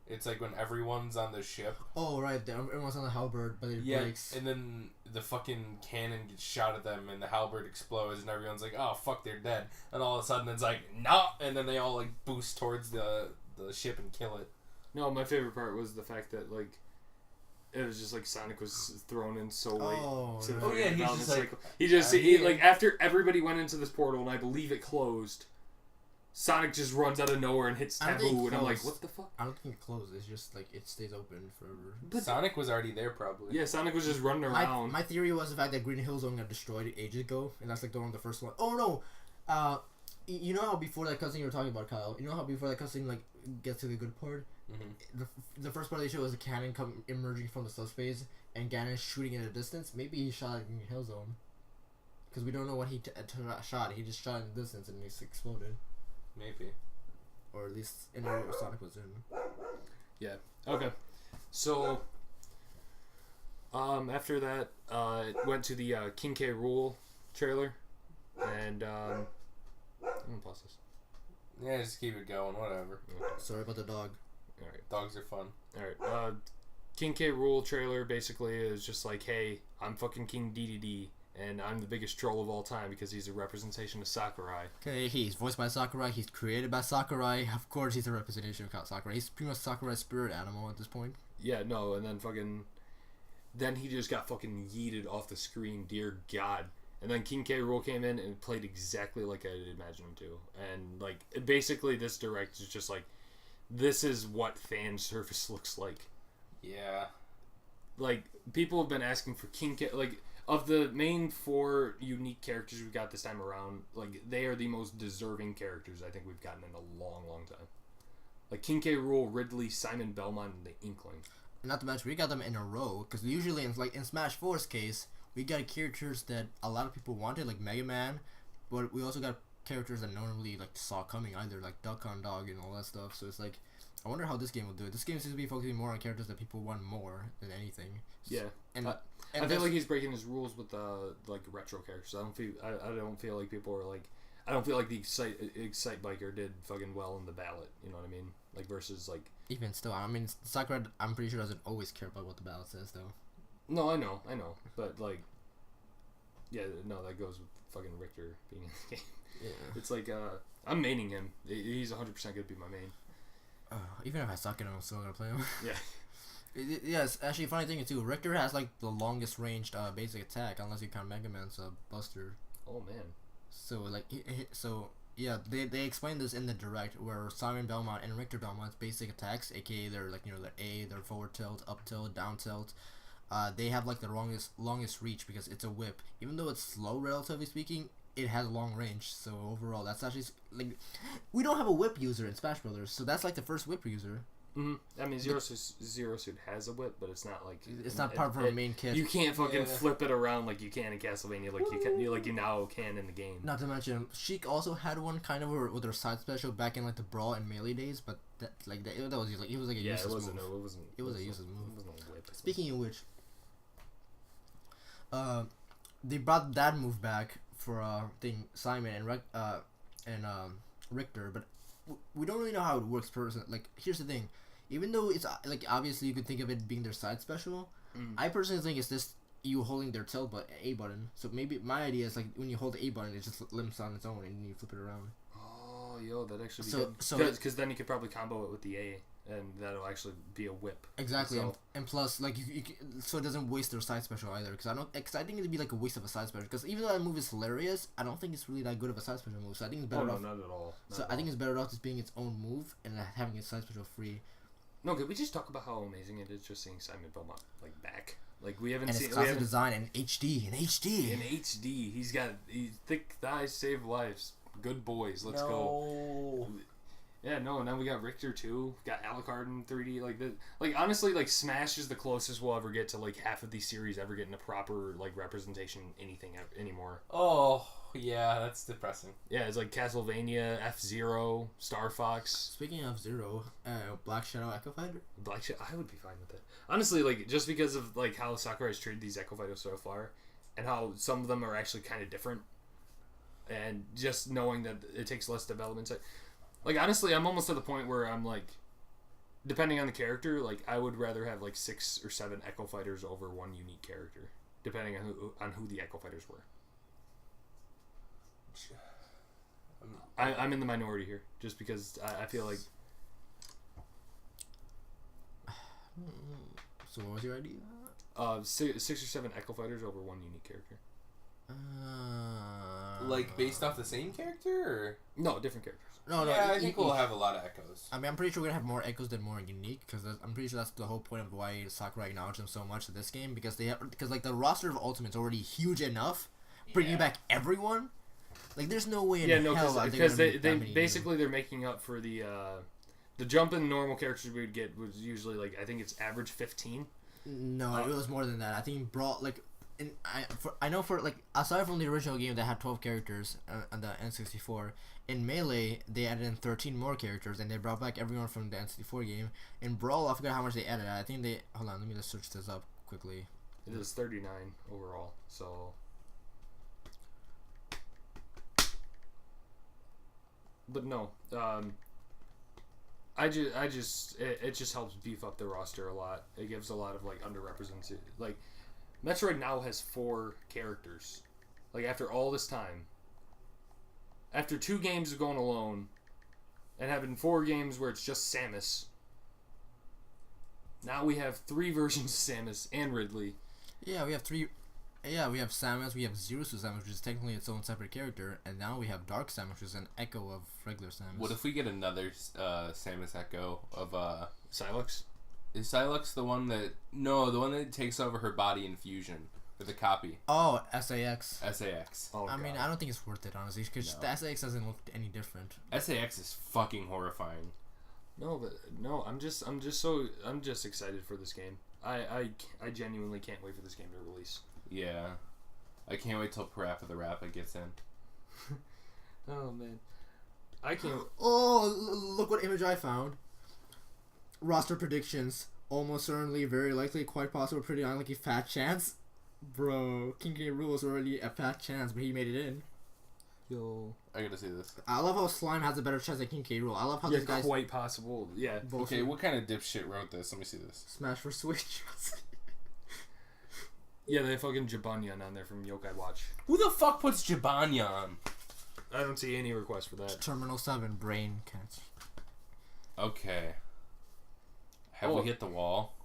it's like when everyone's on the ship. Oh right, everyone's on the halberd, but it breaks. And then the fucking cannon gets shot at them, and the halberd explodes, and everyone's like, "Oh fuck, they're dead!" And all of a sudden it's like, "Nah!" And then they all like boost towards the ship and kill it. No, my favorite part was the fact that like it was just like Sonic was thrown in so late. Oh yeah, he's just like after everybody went into this portal, and I believe it closed. Sonic just runs out of nowhere and hits Taboo, and I'm like, what the fuck? I don't think it closed. It's just like it stays open forever. But Sonic was already there, probably. Yeah, Sonic was just running around. My theory was the fact that Green Hill Zone got destroyed ages ago, and that's like the first one. Oh no, you know how before that cutscene you were talking about, Kyle? You know how before that cutscene like gets to the good part? Mm-hmm. The first part they showed was a cannon emerging from the subspace, and Ganon shooting at a distance. Maybe he shot at Green Hill Zone, because we don't know what he shot. He just shot in the distance and it exploded. Maybe. Or at least in where Sonic was in. Yeah. Okay. So, after that, it went to the King K. Rool trailer, and I'm gonna pause this. Yeah, just keep it going. Whatever. Okay. Sorry about the dog. All right. Dogs are fun. All right. King K. Rool trailer basically is just like, hey, I'm fucking King DDD. And I'm the biggest troll of all time because he's a representation of Sakurai. Okay, he's voiced by Sakurai. He's created by Sakurai. Of course, he's a representation of Sakurai. He's pretty much Sakurai's spirit animal at this point. Yeah, no, and then fucking... then he just got fucking yeeted off the screen, dear God. And then King K. Rool came in and played exactly like I'd imagine him to. And, like, basically this direct is just like, this is what fan service looks like. Yeah. Like, people have been asking for King K. Like, of the main 4 unique characters we got this time around, like, they are the most deserving characters I think we've gotten in a long, long time. Like, King K. Rool, Ridley, Simon Belmont, and the Inkling. Not to mention, we got them in a row, because usually, in Smash 4's case, we got characters that a lot of people wanted, like Mega Man, but we also got characters that no one really, like, saw coming either, like Duck on Dog and all that stuff, so it's like, I wonder how this game will do it. This game seems to be focusing more on characters that people want more than anything. Yeah. And I feel like he's breaking his rules with like retro characters. I don't feel like people are like, I don't feel like the Excite Biker did fucking well in the ballot. You know what I mean? Like versus like. Even still, I mean, Sakura, I'm pretty sure doesn't always care about what the ballot says though. No, I know, but like, yeah, no, that goes with fucking Richter being in the game. Yeah. It's like I'm maining him. He's 100% gonna be my main. Even if I suck at him, I'm still gonna play him. Yeah. Yes, actually, funny thing too, Richter has like the longest ranged basic attack, unless you count Mega Man's Buster. Oh man. So like, yeah, they explained this in the direct where Simon Belmont and Richter Belmont's basic attacks, aka their like their A, their forward tilt, up tilt, down tilt, they have like the longest reach because it's a whip. Even though it's slow, relatively speaking, it has long range. So overall, that's actually like, we don't have a whip user in Smash Brothers, so that's like the first whip user. Mm-hmm. I mean, Zero Suit has a whip, but it's not like it's not part of her main kit. You can't fucking flip it around like you can in Castlevania, like you now can in the game. Not to mention, Sheik also had one kind of with her side special back in like the Brawl and Melee days, but that was like it was like a useless move. It was a useless move. It wasn't a whip. Speaking of which, they brought that move back for Simon and Richter, but we don't really know how it works. Like, here's the thing. Even though it's like obviously you could think of it being their side special, I personally think it's just you holding their tilt A button. So maybe my idea is like when you hold the A button, it just limps on its own and then you flip it around. Oh, yo, that'd actually be good. Because then you could probably combo it with the A, and that'll actually be a whip. Exactly, and plus like you so it doesn't waste their side special either. Because I think it'd be like a waste of a side special. Because even though that move is hilarious, I don't think it's really that good of a side special move. So I think it's better off. Not at all. I think it's better off just being its own move and having its side special free. No, could we just talk about how amazing it is just seeing Simon Belmont like back? Like we haven't and seen his classic design in HD. In HD, he's thick thighs save lives. Good boys, let's go. Yeah, no, and then we got Richter too. Got Alucard in 3D. Like honestly, like Smash is the closest we'll ever get to like half of these series ever getting a proper like representation anything anymore. Oh yeah, that's depressing. Yeah, it's like Castlevania, F-Zero, Star Fox. Speaking of Zero, Black Shadow Echo Fighter. Black Shadow, I would be fine with it. Honestly, like just because of like how Sakurai has treated these Echo Fighters so far, and how some of them are actually kind of different, and just knowing that it takes less development. Like honestly, I'm almost to the point where I'm like, depending on the character, like I would rather have like 6 or 7 Echo Fighters over one unique character, depending on who the Echo Fighters were. I'm in the minority here, just because I feel like. So what was your idea? 6 or 7 Echo Fighters over one unique character. Like based off the same character, or no, different characters. No, yeah, I think we'll have a lot of echoes. I mean, I'm pretty sure we're gonna have more echoes than more unique, because I'm pretty sure that's the whole point of why Sakurai acknowledged them so much in this game, because like the roster of Ultimate's already huge enough, bringing back everyone. Like, there's no way in hell because they basically they're making up for the jump in normal characters we would get was usually like I think it's average 15. No, it was more than that. I think brought like. I know for like aside from the original game that had 12 characters on the N64, in Melee they added in 13 more characters and they brought back everyone from the N64 game. In Brawl, I forgot how much they added. I think they hold on. Let me just search this up quickly. It was 39 overall. So, but no, it just helps beef up the roster a lot. It gives a lot of like underrepresented like. Metroid now has 4 characters. Like, after all this time. After 2 games of going alone, and having 4 games where it's just Samus, now we have 3 versions of Samus and Ridley. Yeah, we have three. Yeah, we have Samus, we have Zero Suit Samus, which is technically its own separate character, and now we have Dark Samus, which is an echo of regular Samus. What if we get another Samus Echo of Silex? Is Silex the one that... No, the one that takes over her body in Fusion. For the copy. Oh, SAX. SAX. Oh, I mean, I don't think it's worth it, honestly, because the SAX doesn't look any different. SAX is fucking horrifying. No, but no, I'm just excited for this game. I genuinely can't wait for this game to release. Yeah. I can't wait till Parappa the Rappa gets in. Oh man. I can't. Oh, look what image I found. Roster predictions. Almost certainly, very likely, quite possible, pretty unlikely, fat chance. Bro, King K. Rool was already a fat chance, but he made it in. Yo. I gotta see this. I love how Slime has a better chance than King K. Rool. I love how these guys... quite possible. Yeah. Okay, what kind of dipshit wrote this? Let me see this. Smash for Switch. Yeah, they have fucking Jibanyan on there from Yokai Watch. Who the fuck puts Jibanyan? I don't see any request for that. Terminal 7, brain catch. Okay. Have we hit the wall?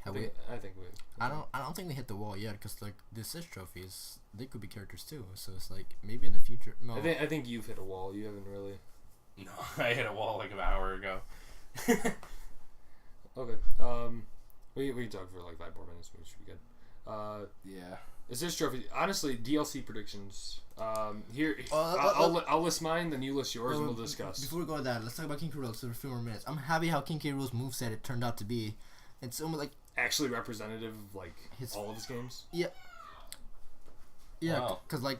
I think we. I don't think they hit the wall yet, because like the assist trophies, they could be characters too. So it's like maybe in the future. No, I think you've hit a wall. You haven't really. No, I hit a wall like an hour ago. Okay. We can talk for like 5 more minutes. We should be good. Yeah. Assist trophy. Honestly, DLC predictions. Here, I'll I'll list mine, then you list yours, and we'll discuss. Before we go to that, let's talk about King K. Rool for a few more minutes. I'm happy how King K. Rool's moveset it turned out to be. It's almost like Actually representative of like all of his games. Yeah, Wow. because like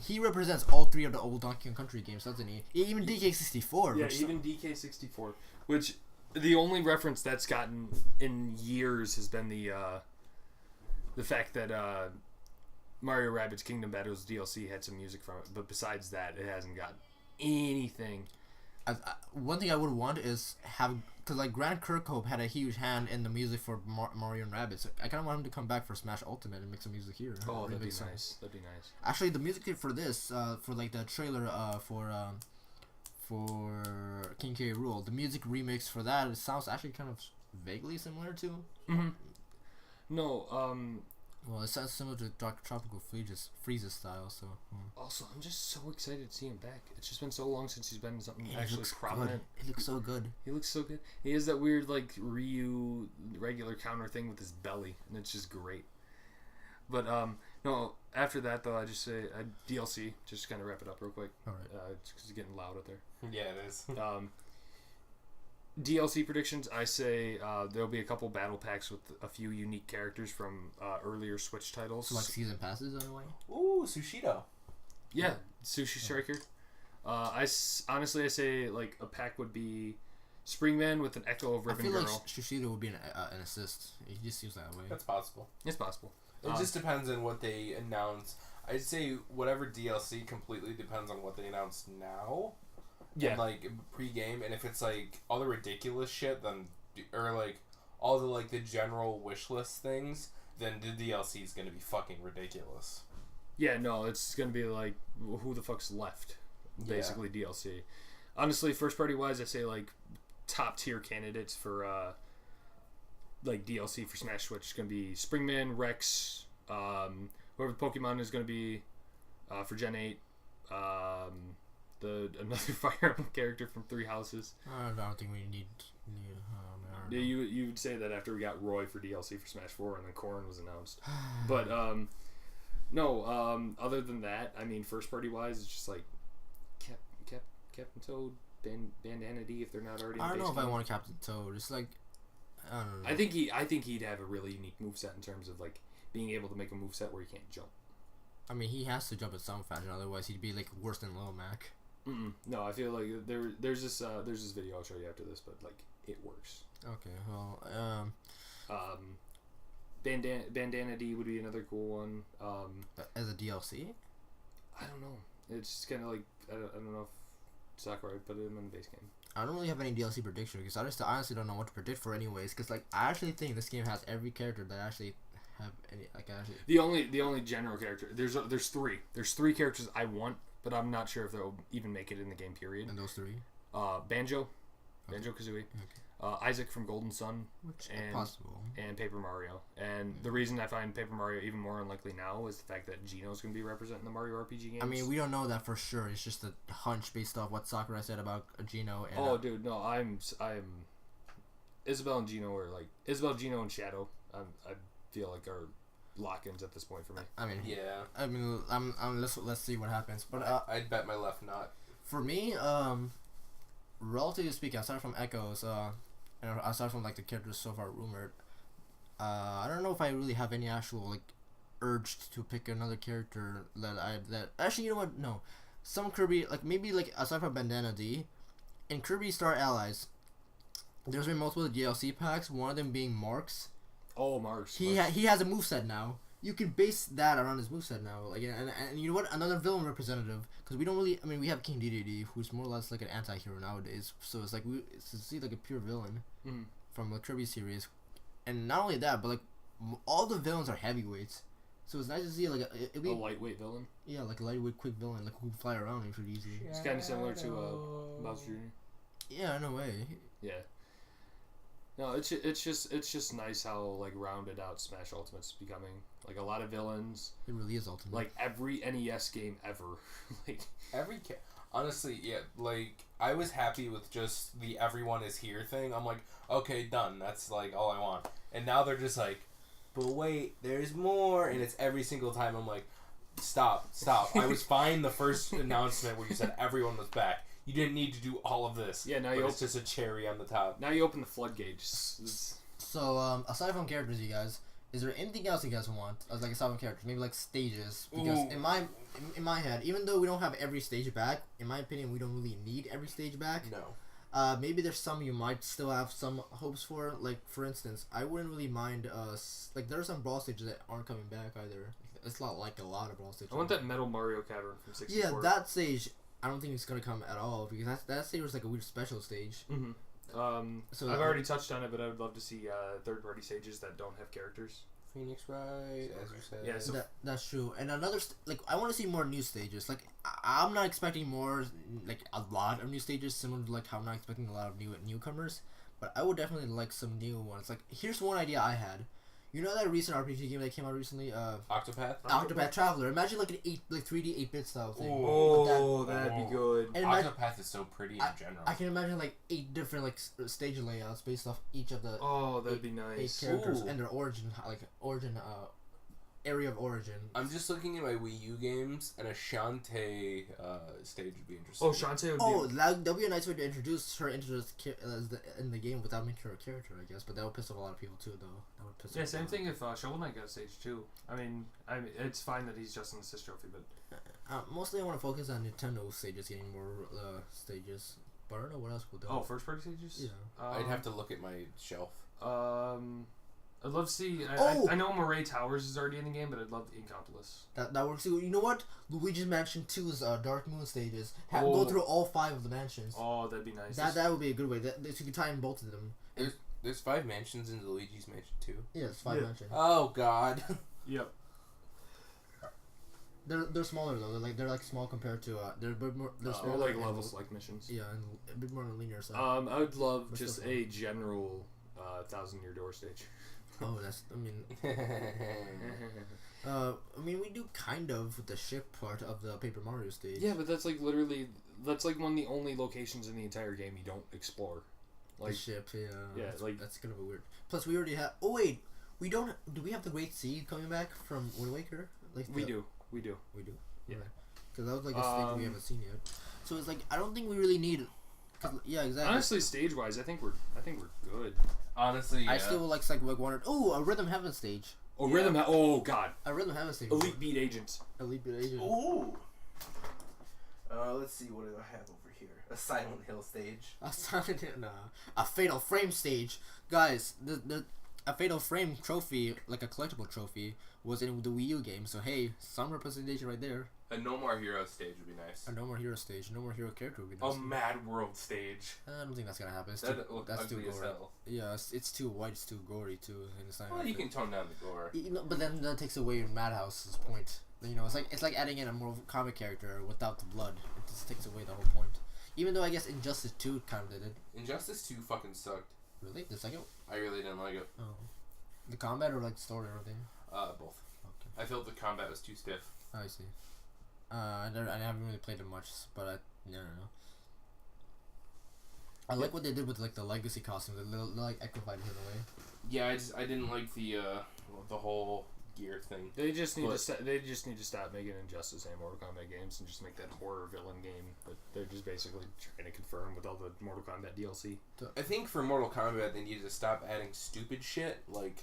he represents all 3 of the old Donkey Kong Country games, doesn't he? Even DK64. Yeah, even DK64, which the only reference that's gotten in years has been the fact that Mario Rabbids Kingdom Battles DLC had some music from it, but besides that, it hasn't got anything. One thing I would want is have, because like Grant Kirkhope had a huge hand in the music for Mario and Rabbids. So I kind of want him to come back for Smash Ultimate and make some music here. Oh, that'd be nice. That'd be nice. Actually, the music for this, for like the trailer, for King K. Rool, the music remix for that, it sounds actually kind of vaguely similar to. Mm-hmm. No, Well, it sounds similar to Tropical Freeze's style. So. Also, I'm just so excited to see him back. It's just been so long since he's been in something He actually looks prominent. Good. He looks so good. He looks so good. He has that weird like Ryu regular counter thing with his belly, and it's just great. But no. After that though, I just say DLC. Just kind of wrap it up real quick. All right. Just 'cause it's getting loud out there. Yeah, it is. DLC predictions. I say there'll be a couple battle packs with a few unique characters from earlier Switch titles. So like season passes on the way. Ooh, Sushido. Yeah, Sushi Striker. Honestly, I say like a pack would be Springman with an echo of Ribbon I feel Girl. like Shishido would be an assist. He just seems that way. That's possible. It's possible. It just depends on what they announce. I'd say whatever DLC completely depends on what they announce now. Yeah. And, like pre-game, and if it's like all the ridiculous shit, then or like all the like the general wish list things, then the DLC is gonna be fucking ridiculous. Yeah, no, it's gonna be like who the fuck's left, basically DLC. Honestly, first party wise, I say like top tier candidates for like DLC for Smash Switch is gonna be Springman, Rex, whoever the Pokemon is gonna be for Gen 8, another Fire Emblem character from Three Houses. I don't think we need Yeah, you would say that after we got Roy for DLC for Smash 4 and then Corrin was announced. But no, other than that, I mean, first party wise, it's just like Captain Toad, Bandana D if they're not already. I don't know if game. I want Captain Toad. It's like I don't know. I think he'd have a really unique moveset in terms of like being able to make a moveset where he can't jump. I mean, he has to jump in some fashion, otherwise he'd be like worse than Lil Mac. No, I feel like there's this video I'll show you after this, but like it works. Okay, well, Bandana D would be another cool one. as a DLC. I don't know. It's just kind of like I don't know if Sakurai put him in the base game. I don't really have any DLC prediction because I just honestly don't know what to predict for anyways. Because like I actually think this game has every character that I actually have any like actually. The only general character there's three characters I want, but I'm not sure if they'll even make it in the game period. And those 3. Banjo Kazooie. Isaac from Golden Sun, Which and possible. and Paper Mario. And the reason I find Paper Mario even more unlikely now is the fact that Gino's going to be representing the Mario RPG games. I mean, we don't know that for sure. It's just a hunch based off what Sakurai said about Gino. And, dude, no, I'm Isabelle and Gino are like Isabelle, Gino, and Shadow. I feel like are lock-ins at this point for me. I mean, Yeah. I mean, let's see what happens. But I'd bet my left nut. for me, relatively speaking, aside from Echoes, and aside from like the characters so far rumored, I don't know if I really have any actual like urge to pick another character that actually, you know what? No, some Kirby, like maybe like aside from Bandana D, in Kirby Star Allies, there's been multiple DLC packs. One of them being Marks. Oh, Marks. He has a moveset now. You can base that around his moveset now. Like, and you know what? Another villain representative, because we don't really. I mean, we have King Dedede, who's more or less like an anti-hero nowadays. So it's like it's to see like a pure villain from the Kirby series, and not only that, but like all the villains are heavyweights. So it's nice to see like a lightweight villain. Yeah, like a lightweight, quick villain, like who can fly around pretty easily. It's kind of similar to Bowser Jr. Yeah, no way. Yeah. No, it's just nice how like rounded out Smash Ultimate's becoming. Like a lot of villains. It really is Ultimate. Like every NES game ever. Like Honestly, yeah. Like I was happy with just the everyone is here thing. I'm like, okay, done. That's like all I want. And now they're just like, but wait, there's more. And it's every single time. I'm like, stop. I was fine the first announcement where you said everyone was back. You didn't need to do all of this. Yeah, now it's just a cherry on the top. Now you open the floodgates. So, aside from characters, you guys, is there anything else you guys want? Like aside from characters, maybe like stages. Because in my head, even though we don't have every stage back, in my opinion, we don't really need every stage back. No. Maybe there's some you might still have some hopes for. Like for instance, I wouldn't really mind. Like there are some brawl stages that aren't coming back either. It's not like a lot of brawl stages. I want that Metal Mario Cavern from 64. Yeah, that stage. I don't think it's gonna come at all because that stage was like a weird special stage. So I've already touched on it, but I would love to see third-party stages that don't have characters. Phoenix Wright, as you said. Yeah, so that's true. And another I want to see more new stages. Like I'm not expecting more, like a lot of new stages, similar to like how I'm not expecting a lot of newcomers. But I would definitely like some new ones. Like here's one idea I had. You know that recent RPG game that came out recently? Octopath Traveler. Imagine like an 3D 8-bit style thing. Oh, that'd be good. And Octopath is so pretty in general. I can imagine like 8 different like stage layouts based off each of the that'd be nice. 8 characters and their origin area of origin. I'm just looking at my Wii U games, and a Shantae stage would be interesting. Oh, Shantae would be... that'd be a nice way to introduce her into in the game without making her a character, I guess. But that would piss off a lot of people too, though. That would piss yeah, off same thing if Shovel Knight got a stage too. I mean, it's fine that he's just in the assist trophy, but... mostly I want to focus on Nintendo stages getting more stages. But I don't know what else we'll do. Oh, first party stages? Yeah. I'd have to look at my shelf. I'd love to see... I know Moray Towers is already in the game, but I'd love Incountless. That works too. You know what? Luigi's Mansion 2's Dark Moon stages. Go through all 5 of the mansions. Oh, that'd be nice. That would be a good way. So you can tie in both of them. There's 5 mansions in Luigi's Mansion 2? Yeah, it's 5 mansions. Oh, God. Yep. They're smaller though. They're like small compared to they're a bit more. They're smaller, like levels like missions. Yeah, and a bit more on the linear side. I would love just a general 1,000-year door stage. Oh, I mean, we do kind of with the ship part of the Paper Mario stage. Yeah, but that's like literally one of the only locations in the entire game you don't explore. Like the ship, yeah, that's kind of a weird. Plus, we already have. Oh wait, we don't. Do we have the Great Sea coming back from Wind Waker? We do. Yeah, because that was like a stage we haven't seen yet. So it's like I don't think we really need. Yeah, exactly. Honestly, stage wise, I think we're good. Honestly, yeah. I still like wanted. Oh, a Rhythm Heaven stage. Oh, yeah. Oh God. A Rhythm Heaven stage. Elite Beat Agents. Ooh. Let's see. What do I have over here? A Silent Hill stage. A Fatal Frame stage, guys. A Fatal Frame trophy, like a collectible trophy, was in the Wii U game. So hey, some representation right there. A No More Hero stage would be nice. A No More Hero stage, No More Hero character would be nice. A Mad World stage. I don't think that's gonna happen. That's too gory. Yeah, it's too white, it's too gory too. Well, you can tone down the gore. But then that takes away Madhouse's point. It's like adding in a more comic character without the blood. It just takes away the whole point. Even though I guess Injustice 2 kind of did it. Injustice 2 fucking sucked. Really? The second? I really didn't like it. Oh. The combat or like the story or everything? Both. Okay. I felt the combat was too stiff. I see. I haven't really played it much, but I don't know. I like what they did with like the legacy costumes. They like equified it in a way. Yeah, I didn't like the whole gear thing. They just need to stop making Injustice and Mortal Kombat games and just make that horror villain game. But they're just basically trying to confirm with all the Mortal Kombat DLC. I think for Mortal Kombat they need to stop adding stupid shit like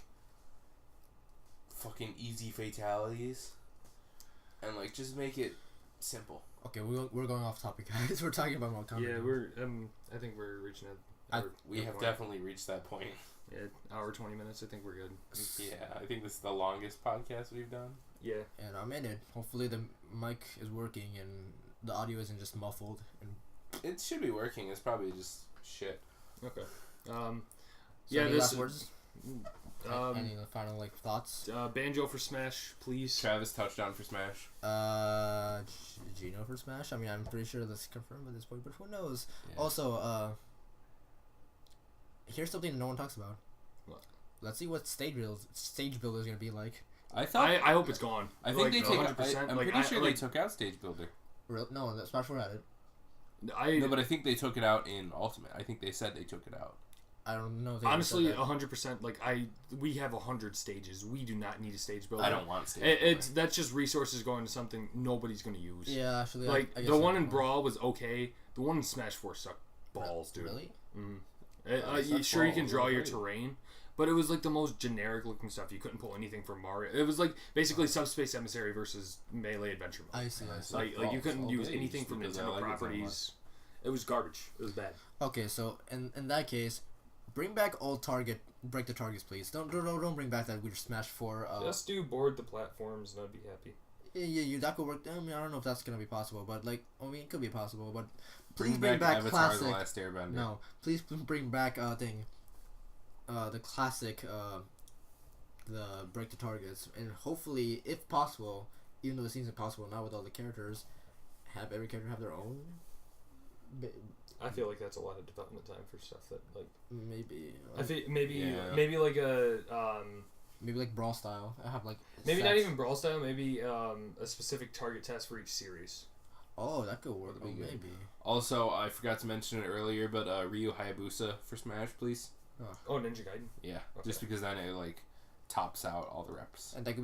fucking easy fatalities, and like just make it simple. Okay, we're going off topic, guys. We're talking about Mortal Kombat. Yeah, I think we're reaching We have definitely reached that point. Yeah, hour 20 minutes. I think we're good. Yeah, I think this is the longest podcast we've done. Yeah, And I'm in it. Hopefully the mic is working and the audio isn't just muffled. And It should be working. It's probably just shit. okay. so Yeah, any this last words? Any final like thoughts? Banjo for Smash, please. Travis touchdown for Smash. Gino for Smash. I mean, I'm pretty sure that's confirmed at this point, but who knows? Yeah. Also, here's something no one talks about. What? Let's see what stage builder is gonna be like. I thought. I hope it's gone. I think they take. 100%. I'm pretty sure they took out Stage Builder. No, that's Smash 4 had it. No, but I think they took it out in Ultimate. I think they said they took it out. I don't know. If they Honestly, said that. 100%. Like we have 100 stages. We do not need a stage builder. I don't want Stage Builder. It's that's just resources going to something nobody's going to use. Yeah, actually, Like I guess the one I in don't know. Brawl was okay. The one in Smash 4 sucked balls, dude. Really? Mm-hmm. Sure, you can draw your terrain, but it was like the most generic looking stuff. You couldn't pull anything from Mario. It was like basically Subspace Emissary versus Melee Adventure Mode. I see. Like you couldn't use Okay, anything just from because I Nintendo like it so properties. It was garbage. It was bad. Okay, so in that case, bring back all break the targets, please. Don't bring back that weird Smash 4. Just do board the platforms, and I'd be happy. Yeah, that could work. I mean, I don't know if that's gonna be possible, but like, I mean, it could be possible. But please Bring back Avatar: classic. The Last Airbender. No, please bring back the classic the break the targets, and hopefully, if possible, even though it seems impossible now with all the characters, have every character have their own. I feel like that's a lot of development time for stuff that like Maybe. I think maybe Yeah. maybe like a Maybe like Brawl style. I have like. maybe sets. not even Brawl style. Maybe a specific target test for each series. Oh, that could work. That'd be good. Maybe. Also, I forgot to mention it earlier, but Ryu Hayabusa for Smash, please. Oh, Ninja Gaiden. Yeah, Okay. just because then it like tops out all the reps. And that could be